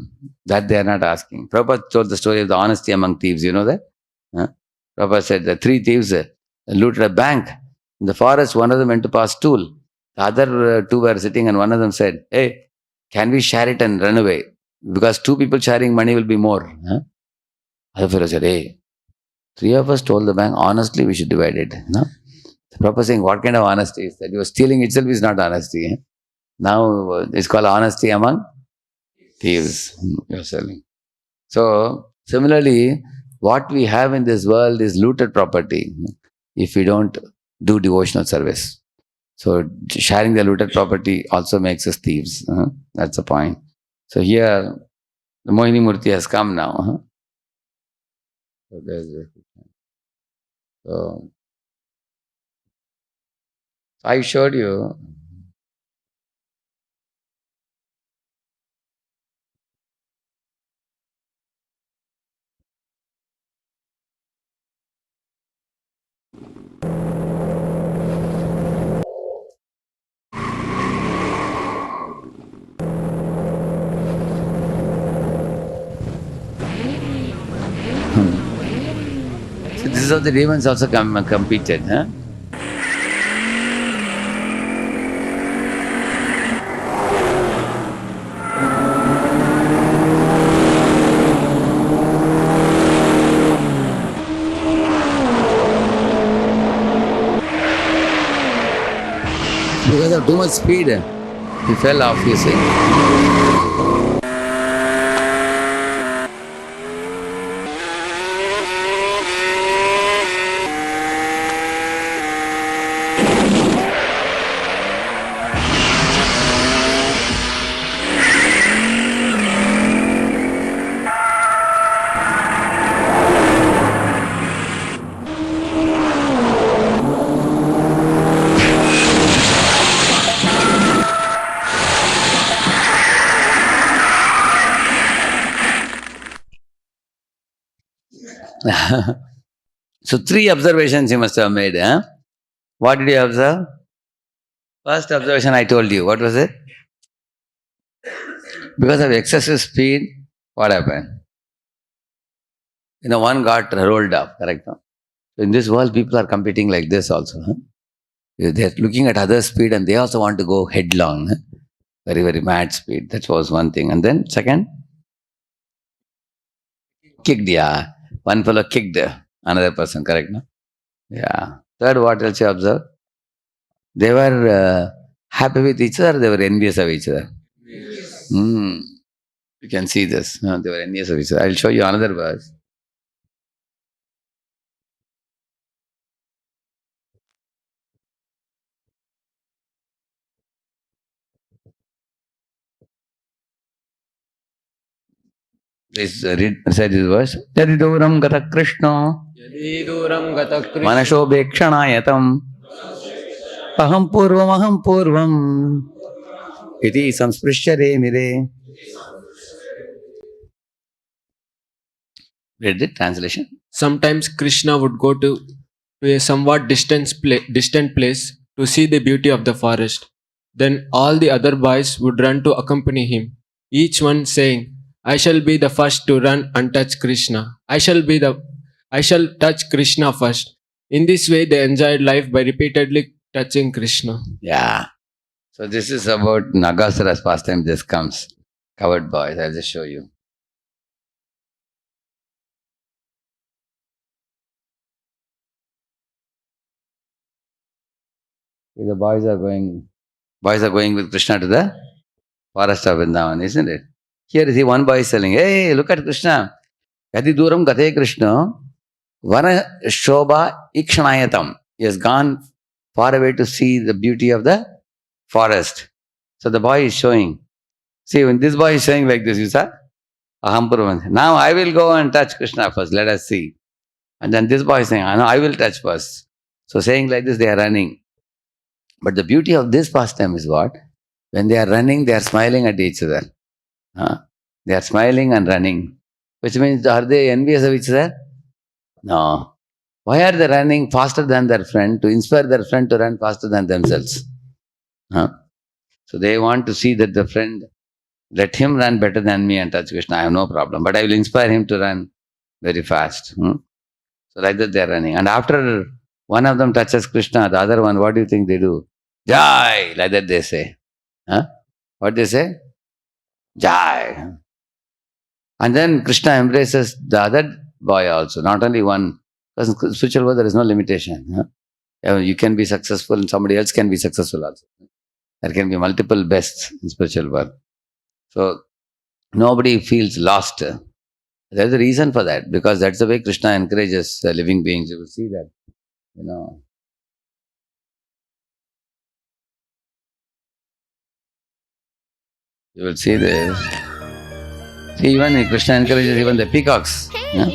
That they are not asking. Prabhupada told the story of the honesty among thieves. You know that? Huh? Prabhupada said the 3 thieves looted a bank. In the forest, one of them went to pass stool. The other 2 were sitting and one of them said, hey, can we share it and run away? Because 2 people sharing money will be more. Huh? Other fellow said, hey, 3 of us told the bank, honestly, we should divide it. No? The Prabhupada saying, what kind of honesty is that? You are stealing itself is not honesty. Now it's called honesty among thieves. You're selling. So similarly, what we have in this world is looted property if we don't do devotional service. So sharing the looted property also makes us thieves. That's the point. So here, the Mohini Murti has come now. So so I showed you. So this is how the demons also competed. Because of too much speed, he fell off, you see. So 3 observations you must have made. What did you observe? First observation I told you. What was it? Because of excessive speed, what happened? One got rolled up, correct? So in this world, people are competing like this also. They're looking at other speed and they also want to go headlong. Very, very mad speed. That was one thing. And then second, kicked, yeah. One fellow kicked another person, correct? No? Yeah. Third, what else you observe? They were happy with each other, they were envious of each other. You can see this. They were envious of each other. I'll show you another verse. Please recite this verse. Yadiduram gata Krishna Yadiduram gata Krishna manashobekshanayatam aham purvam iti samsprishya re mire. Read the translation. Sometimes Krishna would go to a somewhat distant place to see the beauty of the forest. Then all the other boys would run to accompany him, each one saying, I shall be the first to run and touch Krishna. I shall touch Krishna first. In this way they enjoyed life by repeatedly touching Krishna. Yeah. So this is about Nagasura's pastime. This comes. Covered boys. I'll just show you. The boys are going with Krishna to the forest of Vrindavan, isn't it? Here, see, one boy is telling, hey, look at Krishna. Yadi duram gate Krishna, vana shobha ikshanayatam. He has gone far away to see the beauty of the forest. So the boy is showing. See, when this boy is showing like this, you saw? Aham Purvan. Now I will go and touch Krishna first. Let us see. And then this boy is saying, no, I will touch first. So saying like this, they are running. But the beauty of this pastime is what? When they are running, they are smiling at each other. Huh? They are smiling and running. Which means, are they envious of each other? No. Why are they running faster than their friend? To inspire their friend to run faster than themselves. Huh? So they want to see that the friend, let him run better than me and touch Krishna. I have no problem. But I will inspire him to run very fast. So like that they are running. And after one of them touches Krishna, the other one, what do you think they do? Jai! Like that they say. Huh? What they say? Jai! And then Krishna embraces the other boy also, not only one. Because in spiritual world, there is no limitation. Huh? You can be successful and somebody else can be successful also. There can be multiple bests in spiritual world. So nobody feels lost. There's a reason for that, because that's the way Krishna encourages living beings. You will see that, you know. You will see this. See, even Krishna encourages even the peacocks. Hey, Yeah?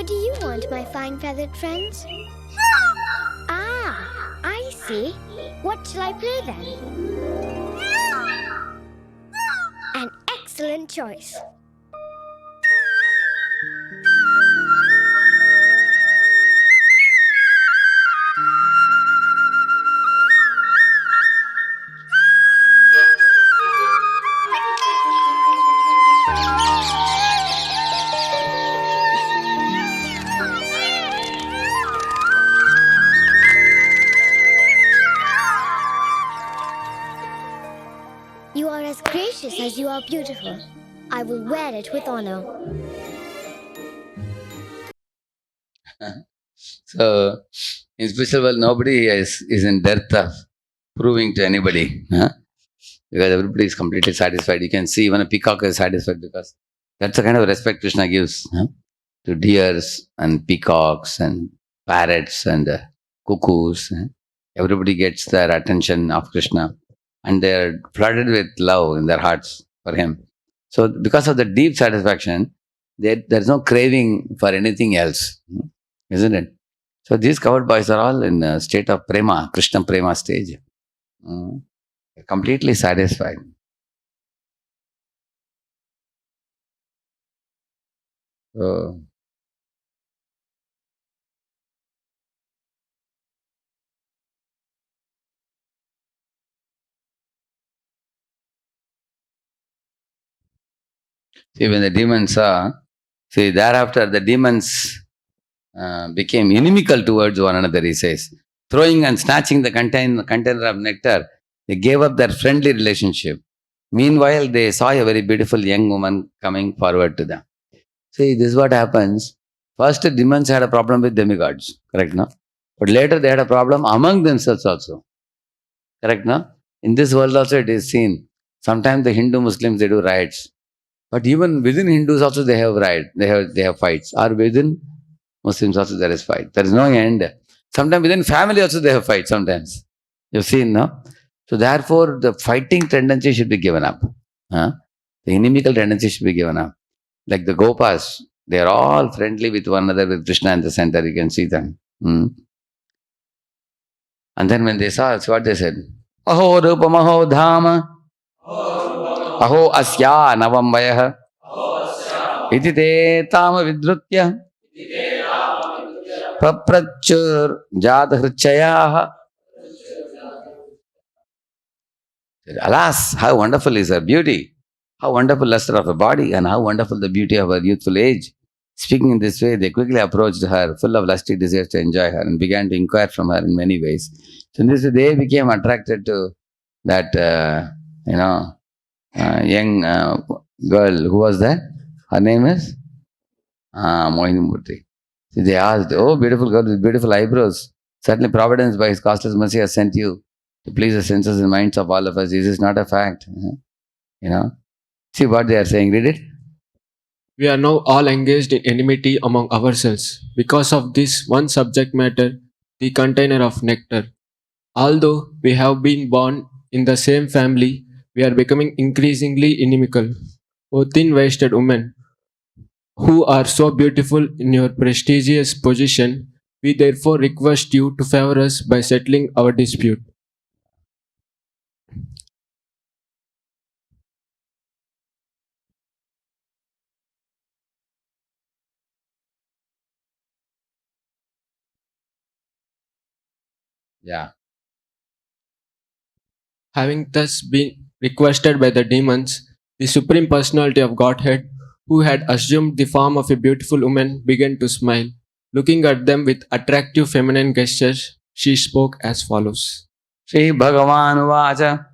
what do you want, my fine feathered friends? Ah, I see. What shall I play then? An excellent choice. You are as gracious as you are beautiful. I will wear it with honor. So, in spiritual world, nobody is in dearth of proving to anybody. Huh? Because everybody is completely satisfied. You can see even a peacock is satisfied, because that's the kind of respect Krishna gives, huh, to deers and peacocks and parrots and cuckoos. Huh? Everybody gets their attention of Krishna, and they are flooded with love in their hearts for him. So, because of the deep satisfaction, there's no craving for anything else, isn't it? So, these covered boys are all in a state of prema, Krishna prema stage. Mm. Completely satisfied. So, see, when the demons saw, see, thereafter the demons became inimical towards one another, he says. Throwing and snatching the container of nectar, they gave up their friendly relationship. Meanwhile, they saw a very beautiful young woman coming forward to them. See, this is what happens. First, demons had a problem with demigods, correct, no? But later they had a problem among themselves also, correct, no? In this world also it is seen. Sometimes the Hindu Muslims, they do riots. But even within Hindus also they have riot, they have fights. Or within Muslims also there is fight. There is no end. Sometimes within family also they have fight sometimes. You've seen, no? So therefore the fighting tendency should be given up. Huh? The inimical tendency should be given up. Like the Gopas, they are all friendly with one another with Krishna in the center. You can see them. And then when they saw, that's what they said. Aho rupam aho dhama. Aho asya navam vayah. iti te tama vidrutya paprachur jatahrichayaha. Alas, how wonderful is her beauty! How wonderful luster of her body, and how wonderful the beauty of her youthful age. Speaking in this way, they quickly approached her, full of lusty desires to enjoy her, and began to inquire from her in many ways. So in this way, they became attracted to that, young girl. Who was that? Her name is Mohini Murthy. So they asked, "Oh, beautiful girl with beautiful eyebrows. Certainly, Providence, by His costless mercy, has sent you to please the senses and minds of all of us. This is not a fact." You know, see what they are saying. Read it. We are now all engaged in enmity among ourselves because of this one subject matter, the container of nectar. Although we have been born in the same family, we are becoming increasingly inimical. O thin waisted women, who are so beautiful in your prestigious position, we therefore request you to favor us by settling our dispute. Yeah. Having thus been requested by the demons, the Supreme Personality of Godhead, who had assumed the form of a beautiful woman, began to smile. Looking at them with attractive feminine gestures, she spoke as follows. Sri Bhagavan Vacha.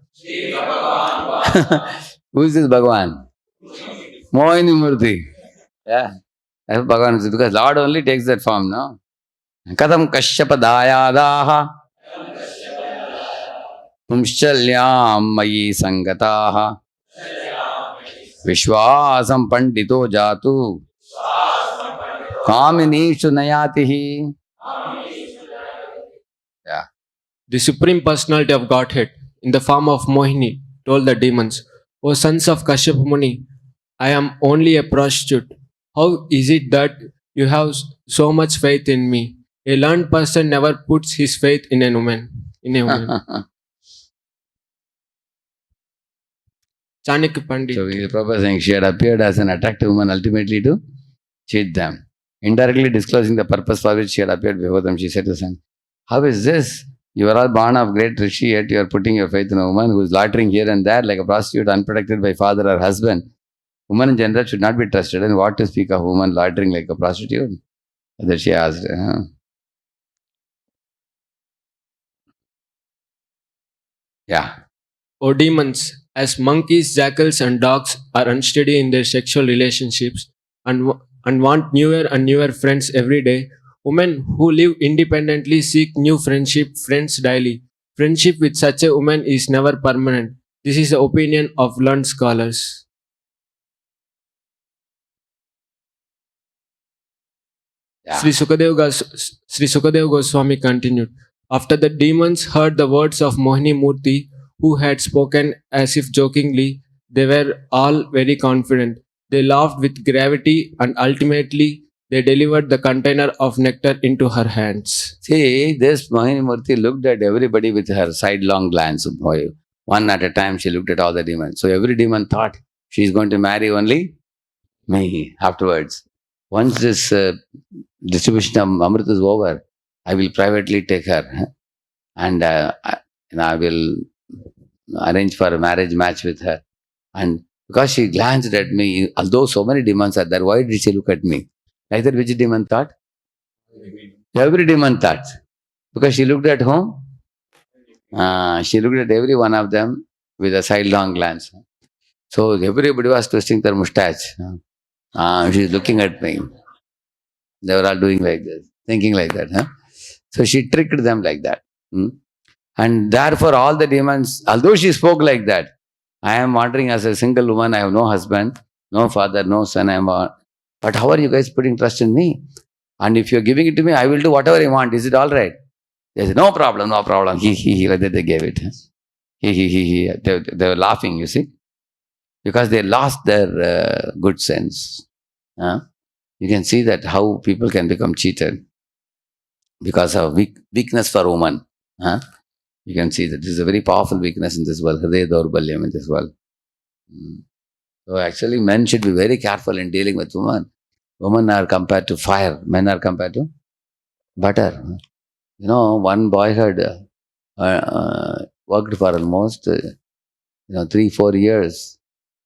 Who is this Bhagavan? Mohini Murthy. Yeah. That's Bhagavan is because Lord only takes that form, no? Katham Kashyapa Dayadaha Pumschalyam Mayi Sangataha Vishwasam Pandito Jatu Kaminishu Nayatihi. Yeah. The Supreme Personality of Godhead, in the form of Mohini, told the demons, O sons of Kashyapa Muni, I am only a prostitute. How is it that you have so much faith in me? A learned person never puts his faith in a woman. Chanakya Pandit. So he is proposing she had appeared as an attractive woman ultimately to cheat them. Indirectly disclosing the purpose for which she had appeared before them, she said to them, how is this? You are all born of great rishi, yet you are putting your faith in a woman who is loitering here and there like a prostitute unprotected by father or husband. Women in general should not be trusted, and what to speak of woman loitering like a prostitute? That she asked. Yeah. O demons, as monkeys, jackals, and dogs are unsteady in their sexual relationships and want newer and newer friends every day, women who live independently seek new friends daily. Friendship with such a woman is never permanent. This is the opinion of learned scholars. Yeah. Sri Sukadev Goswami continued. After the demons heard the words of Mohini Murthy, who had spoken as if jokingly, they were all very confident. They laughed with gravity and ultimately they delivered the container of nectar into her hands. See, this Mohini Murthy looked at everybody with her sidelong glance. Boy, one at a time, she looked at all the demons. So every demon thought she's going to marry only me afterwards. Once this distribution of Amrit is over, I will privately take her and I will arrange for a marriage match with her. And because she glanced at me, although so many demons are there, why did she look at me? Like that, which demon thought? Every demon thought. Because she looked at whom? She looked at every one of them with a sidelong glance. So everybody was twisting their mustache. She's looking at me. They were all doing like this, thinking like that. So she tricked them like that. And therefore, all the demons, although she spoke like that, I am wandering as a single woman, I have no husband, no father, no son, but how are you guys putting trust in me? And if you're giving it to me, I will do whatever I want. Is it all right? They said, no problem, no problem. He, like that they gave it. He. They were laughing, you see, because they lost their good sense. You can see that how people can become cheated because of weakness for woman. You can see that this is a very powerful weakness in this world, Hriday Daurbalyam in this world. So actually, men should be very careful in dealing with women. Women are compared to fire. Men are compared to butter. One boy had worked for almost 3-4 years.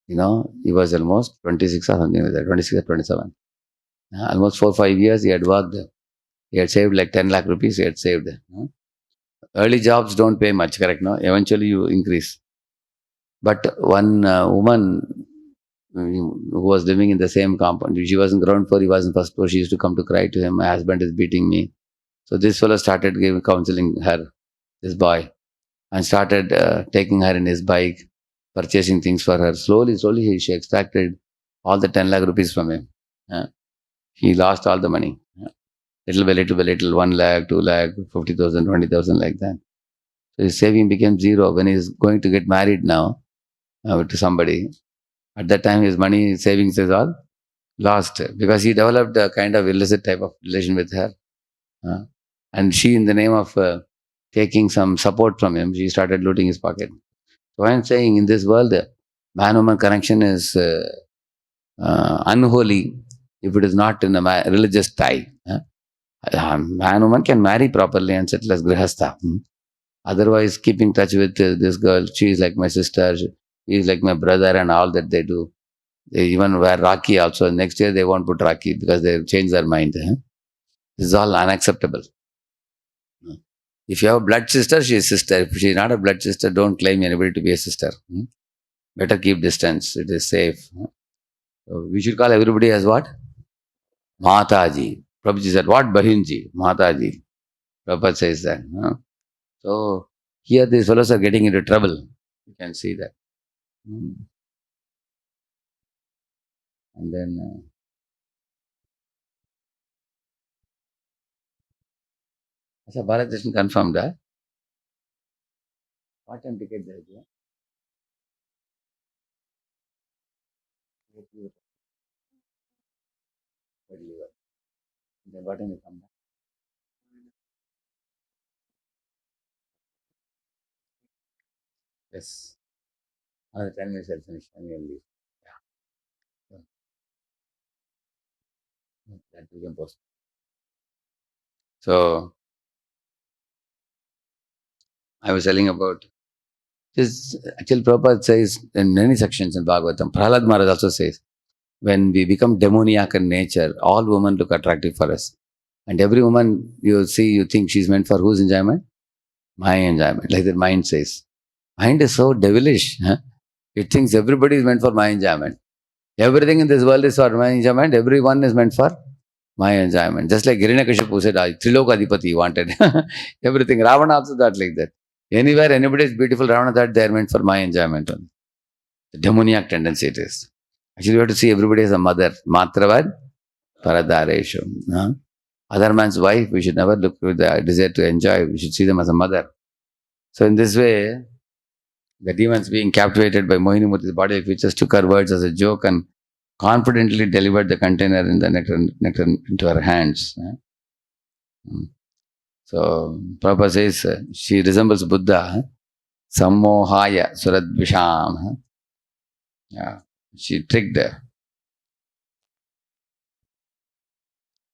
He was almost 26 or something like that, 26 or 27. Almost 4-5 years he had worked. He had saved like 10 lakh rupees. He had saved. Early jobs don't pay much, correct? No, eventually you increase. But one woman who was living in the same compound, she was in ground floor, he was in first floor. She used to come to cry to him, "My husband is beating me." So this fellow started giving counseling her, this boy, and started taking her in his bike, purchasing things for her. Slowly, slowly, she extracted all the 10 lakh rupees from him. Uh, he lost all the money. Little by little, 1 lakh, 2 lakh, 50,000, 20,000, like that. So his saving became zero. When he's going to get married now to somebody, at that time his money savings is all lost because he developed a kind of illicit type of relation with her. Uh, and she, in the name of taking some support from him, she started looting his pocket. So I'm saying in this world, man-woman connection is unholy if it is not in a religious tie. Man-woman can marry properly and settle as grihastha. Otherwise, keeping touch with this girl, she is like my sister, she is like my brother, and all that they do. They even wear Rakhi also. Next year they won't put Rakhi because they change their mind. This is all unacceptable. If you have a blood sister, she is sister. If she is not a blood sister, don't claim anybody to be a sister. Better keep distance. It is safe. So we should call everybody as what? Mataji. Prabhuji said, what? Bahinji. Mataji. Prabhupada says that. So here these fellows are getting into trouble. You can see that. And then, Acha Bharat Deshan confirmed that. What time ticket there is? Then what time you come back? Yes. Another 10 minutes I'll finish and we'll leave. Yeah. So, that we can post. So I was telling about this. Actually, Prabhupada says in many sections in Bhagavatam, Prahlad Maharaj also says, when we become demoniac in nature, all women look attractive for us. And every woman you see, you think she's meant for whose enjoyment? My enjoyment. Like the mind says. Mind is so devilish. It thinks everybody is meant for my enjoyment. Everything in this world is for my enjoyment. Everyone is meant for my enjoyment. Just like Hiranyakashipu said, Trilokadipati wanted everything. Ravana also thought like that. Anywhere anybody is beautiful, Ravana thought they are meant for my enjoyment only. The demoniac tendency it is. Actually, you have to see everybody as a mother. Matravad Paradareshu. Other man's wife, we should never look with the desire to enjoy. We should see them as a mother. So in this way, the demons being captivated by Mohini Murti's bodily features took her words as a joke and confidently delivered the container in the nectar into her hands. So Prabhupada says she resembles Buddha. Sammohaya Suradvisham. Yeah. She tricked her.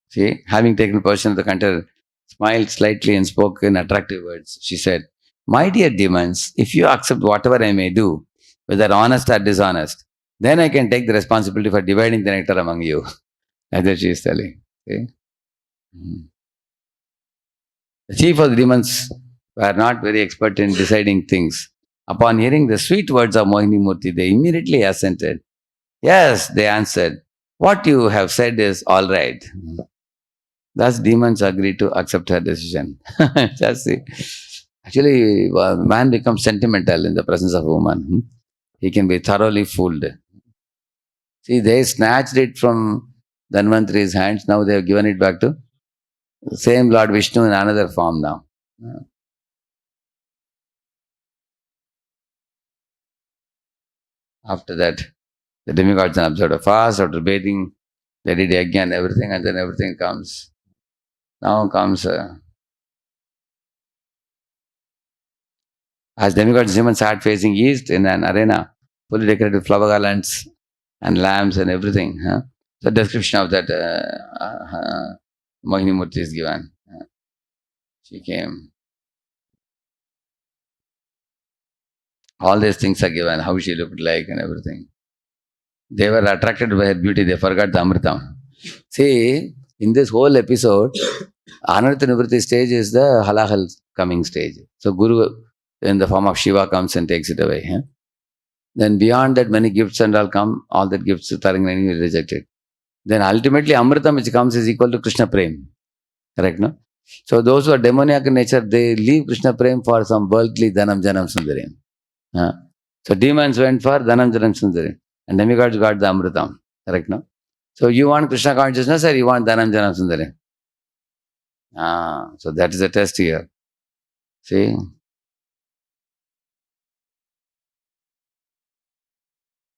See, having taken possession of the container, smiled slightly and spoke in attractive words. She said, "My dear demons, if you accept whatever I may do, whether honest or dishonest, then I can take the responsibility for dividing the nectar among you." That's what she is telling. See? The chief of the demons were not very expert in deciding things. Upon hearing the sweet words of Mohini Murti, they immediately assented. Yes, they answered, what you have said is all right. Thus, demons agreed to accept her decision. Just see. Actually, man becomes sentimental in the presence of a woman. He can be thoroughly fooled. See, they snatched it from Dhanvantri's hands. Now they have given it back to the same Lord Vishnu in another form now. After that, the demigods then observed a fast. After bathing, they did again everything, and then everything comes. Now comes, as demigods, demons sat facing east in an arena fully decorated with flower garlands and lamps and everything. Huh? So description of that Mohini Murti is given. She came. All these things are given, how she looked like and everything. They were attracted by her beauty, they forgot the Amritam. See, in this whole episode, Anartha Nivritti stage is the halahal coming stage. So Guru in the form of Shiva comes and takes it away. Huh? Then beyond that, many gifts and all come, all that gifts Taranganani will reject it. Then ultimately Amritam which comes is equal to Krishna Prem. Correct, no? So those who are demoniac in nature, they leave Krishna Prem for some worldly Dhanam Janam Sundarim. So demons went for Dhanam Janam Sundarim. And demigods got the Amritam. Correct, no? So you want Krishna consciousness or you want Dhanam Janam Sundarim? So that is the test here. See?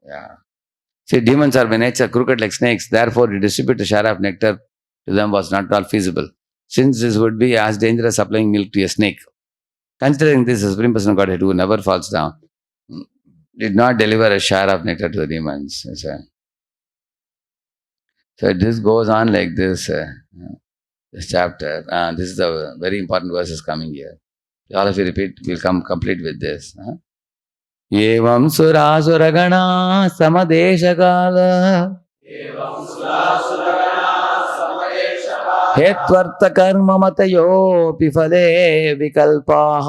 Yeah. See, demons are by nature crooked like snakes. Therefore, to distribute a share of nectar to them was not at all feasible, since this would be as dangerous as supplying milk to a snake. Considering this, the Supreme Person of Godhead who never falls down did not deliver a share of nectar to the demons. So this goes on like this. This chapter. This is the very important verses coming here. All of you repeat, we'll come complete with this. Evam surasura samadeshakala हेत्वर्थ कर्म मतयोऽपि फले विकल्पाः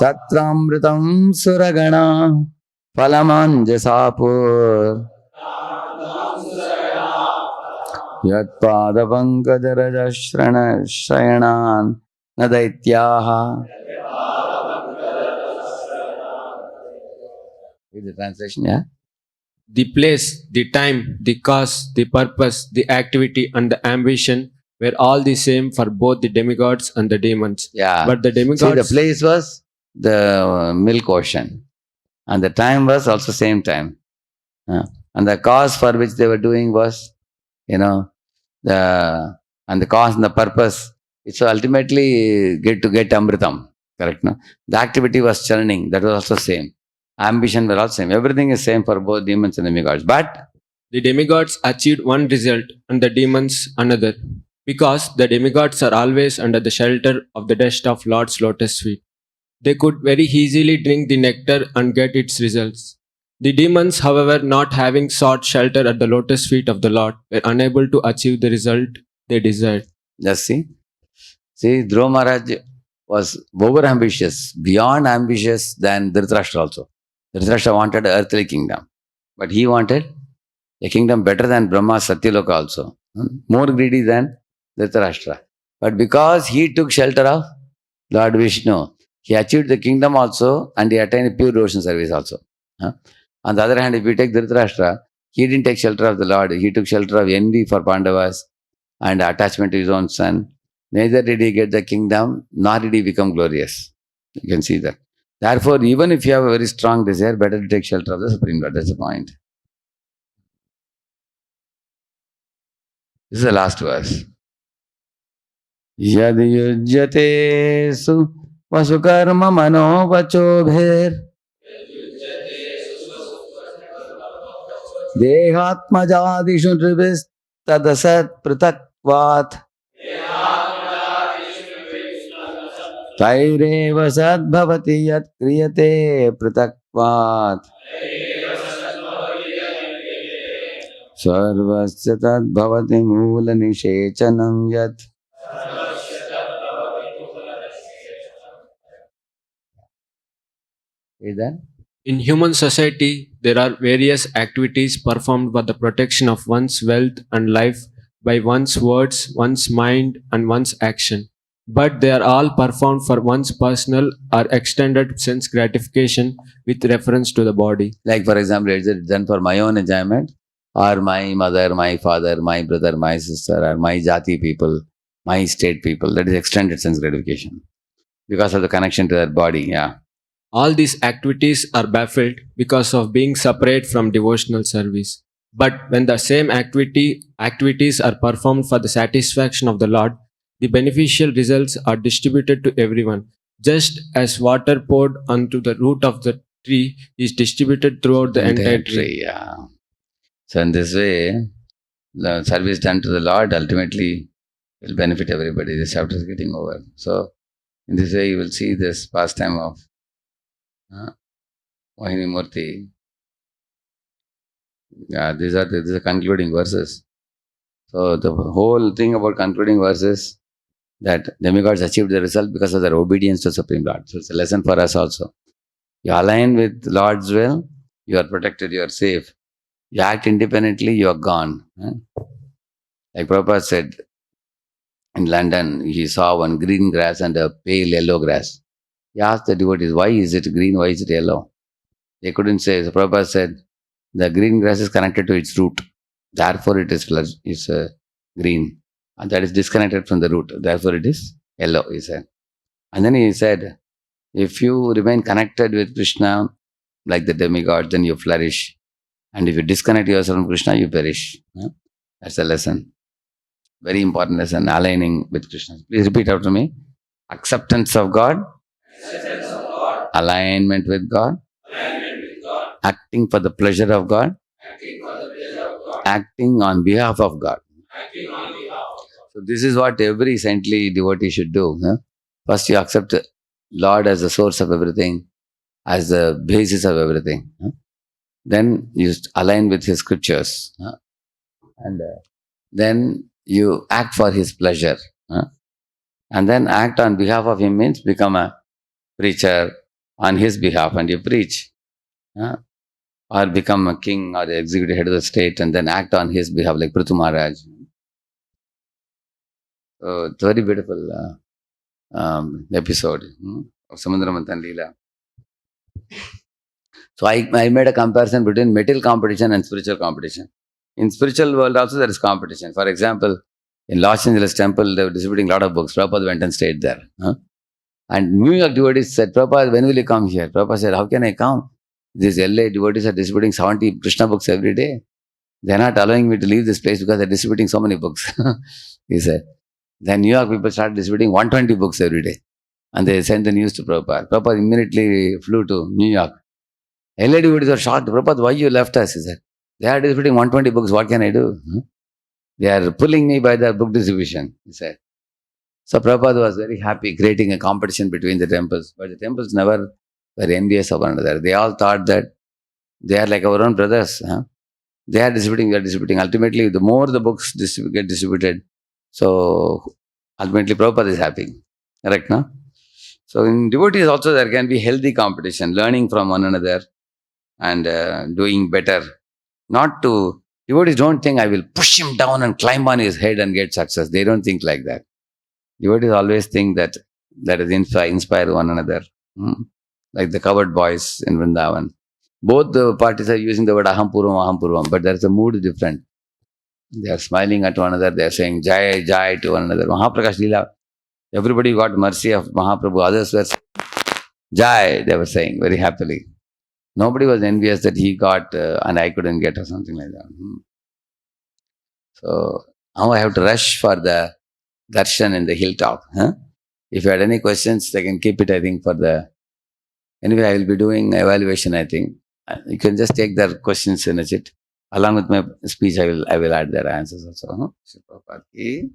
तत्रामृतं सुरगणा फलमञ्जसापुर यत्पादपङ्कजरजश्रयणान् न दैत्याः. With the translation, yeah? The place, the time, the cause, the purpose, the activity, and the ambition were all the same for both the demigods and the demons. Yeah. But the See, demigods, the place was the milk ocean. And the time was also same time. And the cause for which they were doing was, and the cause and the purpose. It's ultimately get Amritam. Correct, no? The activity was churning. That was also same. Ambition were all same. Everything is same for both demons and demigods. But the demigods achieved one result and the demons another, because the demigods are always under the shelter of the dust of Lord's lotus feet. They could very easily drink the nectar and get its results. The demons, however, not having sought shelter at the lotus feet of the Lord, were unable to achieve the result they desired. just see, Dhruva Maharaj was over ambitious, beyond ambitious than Dhritarashtra also. Dhritarashtra wanted an earthly kingdom, but he wanted a kingdom better than Brahma's Satyaloka also, more greedy than Dhritarashtra. But because he took shelter of Lord Vishnu, he achieved the kingdom also and he attained pure devotion service also. On the other hand, if we take Dhritarashtra, he didn't take shelter of the Lord, he took shelter of envy for Pandavas and attachment to his own son. Neither did he get the kingdom, nor did he become glorious. You can see that. Therefore, even if you have a very strong desire, better to take shelter of the Supreme Lord. That's the point. This is the last verse. Yad yujyate su vasukarma mano vachobher dehatmajadishu nribis tadasat pratakvat Taireva sadbhavati yat kriyate pratakvat Sarvasya tadbhavati moola nishechanam yat. Is that? In human society, there are various activities performed for the protection of one's wealth and life by one's words, one's mind, and one's action. But they are all performed for one's personal or extended sense gratification with reference to the body. Like, for example, is it done for my own enjoyment, or my mother, my father, my brother, my sister, or my jati people, my state people? That is extended sense gratification because of the connection to that body. Yeah. All these activities are baffled because of being separate from devotional service. But when the same activities are performed for the satisfaction of the Lord, the beneficial results are distributed to everyone, just as water poured onto the root of the tree is distributed throughout the entire tree. Yeah. So in this way, the service done to the Lord ultimately will benefit everybody. This chapter is getting over. So in this way, you will see this pastime of Mohini Murti. Yeah, these are the concluding verses. So the whole thing about concluding verses that demigods achieved the result because of their obedience to Supreme Lord. So it's a lesson for us also. You align with Lord's will, you are protected, you are safe. You act independently, you are gone. Like Prabhupada said, in London, he saw one green grass and a pale yellow grass. He asked the devotees, why is it green, why is it yellow? They couldn't say. So Prabhupada said, the green grass is connected to its root. Therefore, it is green. And that is disconnected from the root. Therefore, it is yellow, he said. And then he said, if you remain connected with Krishna, like the demigod, then you flourish. And if you disconnect yourself from Krishna, you perish. That's a lesson. Very important lesson, aligning with Krishna. Please repeat after me. Acceptance of God, alignment with God, acting for the pleasure of God, acting on behalf of God. So this is what every saintly devotee should do. First, you accept Lord as the source of everything, as the basis of everything. Then you align with His scriptures, and then you act for His pleasure. And then act on behalf of Him means become a preacher on His behalf, and you preach. Or become a king or the executive head of the state and then act on his behalf, like Prithu Maharaj. So it's a very beautiful episode of Samudra Manthan Lila. So I made a comparison between material competition and spiritual competition. In spiritual world also there is competition. For example, in Los Angeles temple, they were distributing a lot of books. Prabhupada went and stayed there. And New York devotees said, Prabhupada, when will you come here? Prabhupada said, how can I come? These LA devotees are distributing 70 Krishna books every day. They're not allowing me to leave this place because they're distributing so many books. He said. Then New York people started distributing 120 books every day. And they sent the news to Prabhupada. Prabhupada immediately flew to New York. LA devotees were shocked. Prabhupada, why you left us? He said. They are distributing 120 books. What can I do? They are pulling me by the book distribution, he said. So Prabhupada was very happy creating a competition between the temples. But the temples never were envious of one another. They all thought that they are like our own brothers. They are distributing, we are distributing. Ultimately, the more the books get distributed, so ultimately Prabhupada is happy. Correct, no? So in devotees also there can be healthy competition, learning from one another and doing better. Not to, devotees don't think I will push him down and climb on his head and get success. They don't think like that. Devotees always think that is inspire one another. Like the covered boys in Vrindavan. Both the parties are using the word aham purvam, but there's a mood different. They are smiling at one another, they are saying Jai, Jai to one another. Mahaprakash Lila, everybody got mercy of Mahaprabhu, others were Jai, they were saying very happily. Nobody was envious that he got and I couldn't get or something like that. So now I have to rush for the darshan in the hilltop. If you had any questions, they can keep it, I think, for the... Anyway, I will be doing evaluation, I think. You can just take their questions in a chit. Along with my speech, I will add their answers also. Shri Prabhupada ki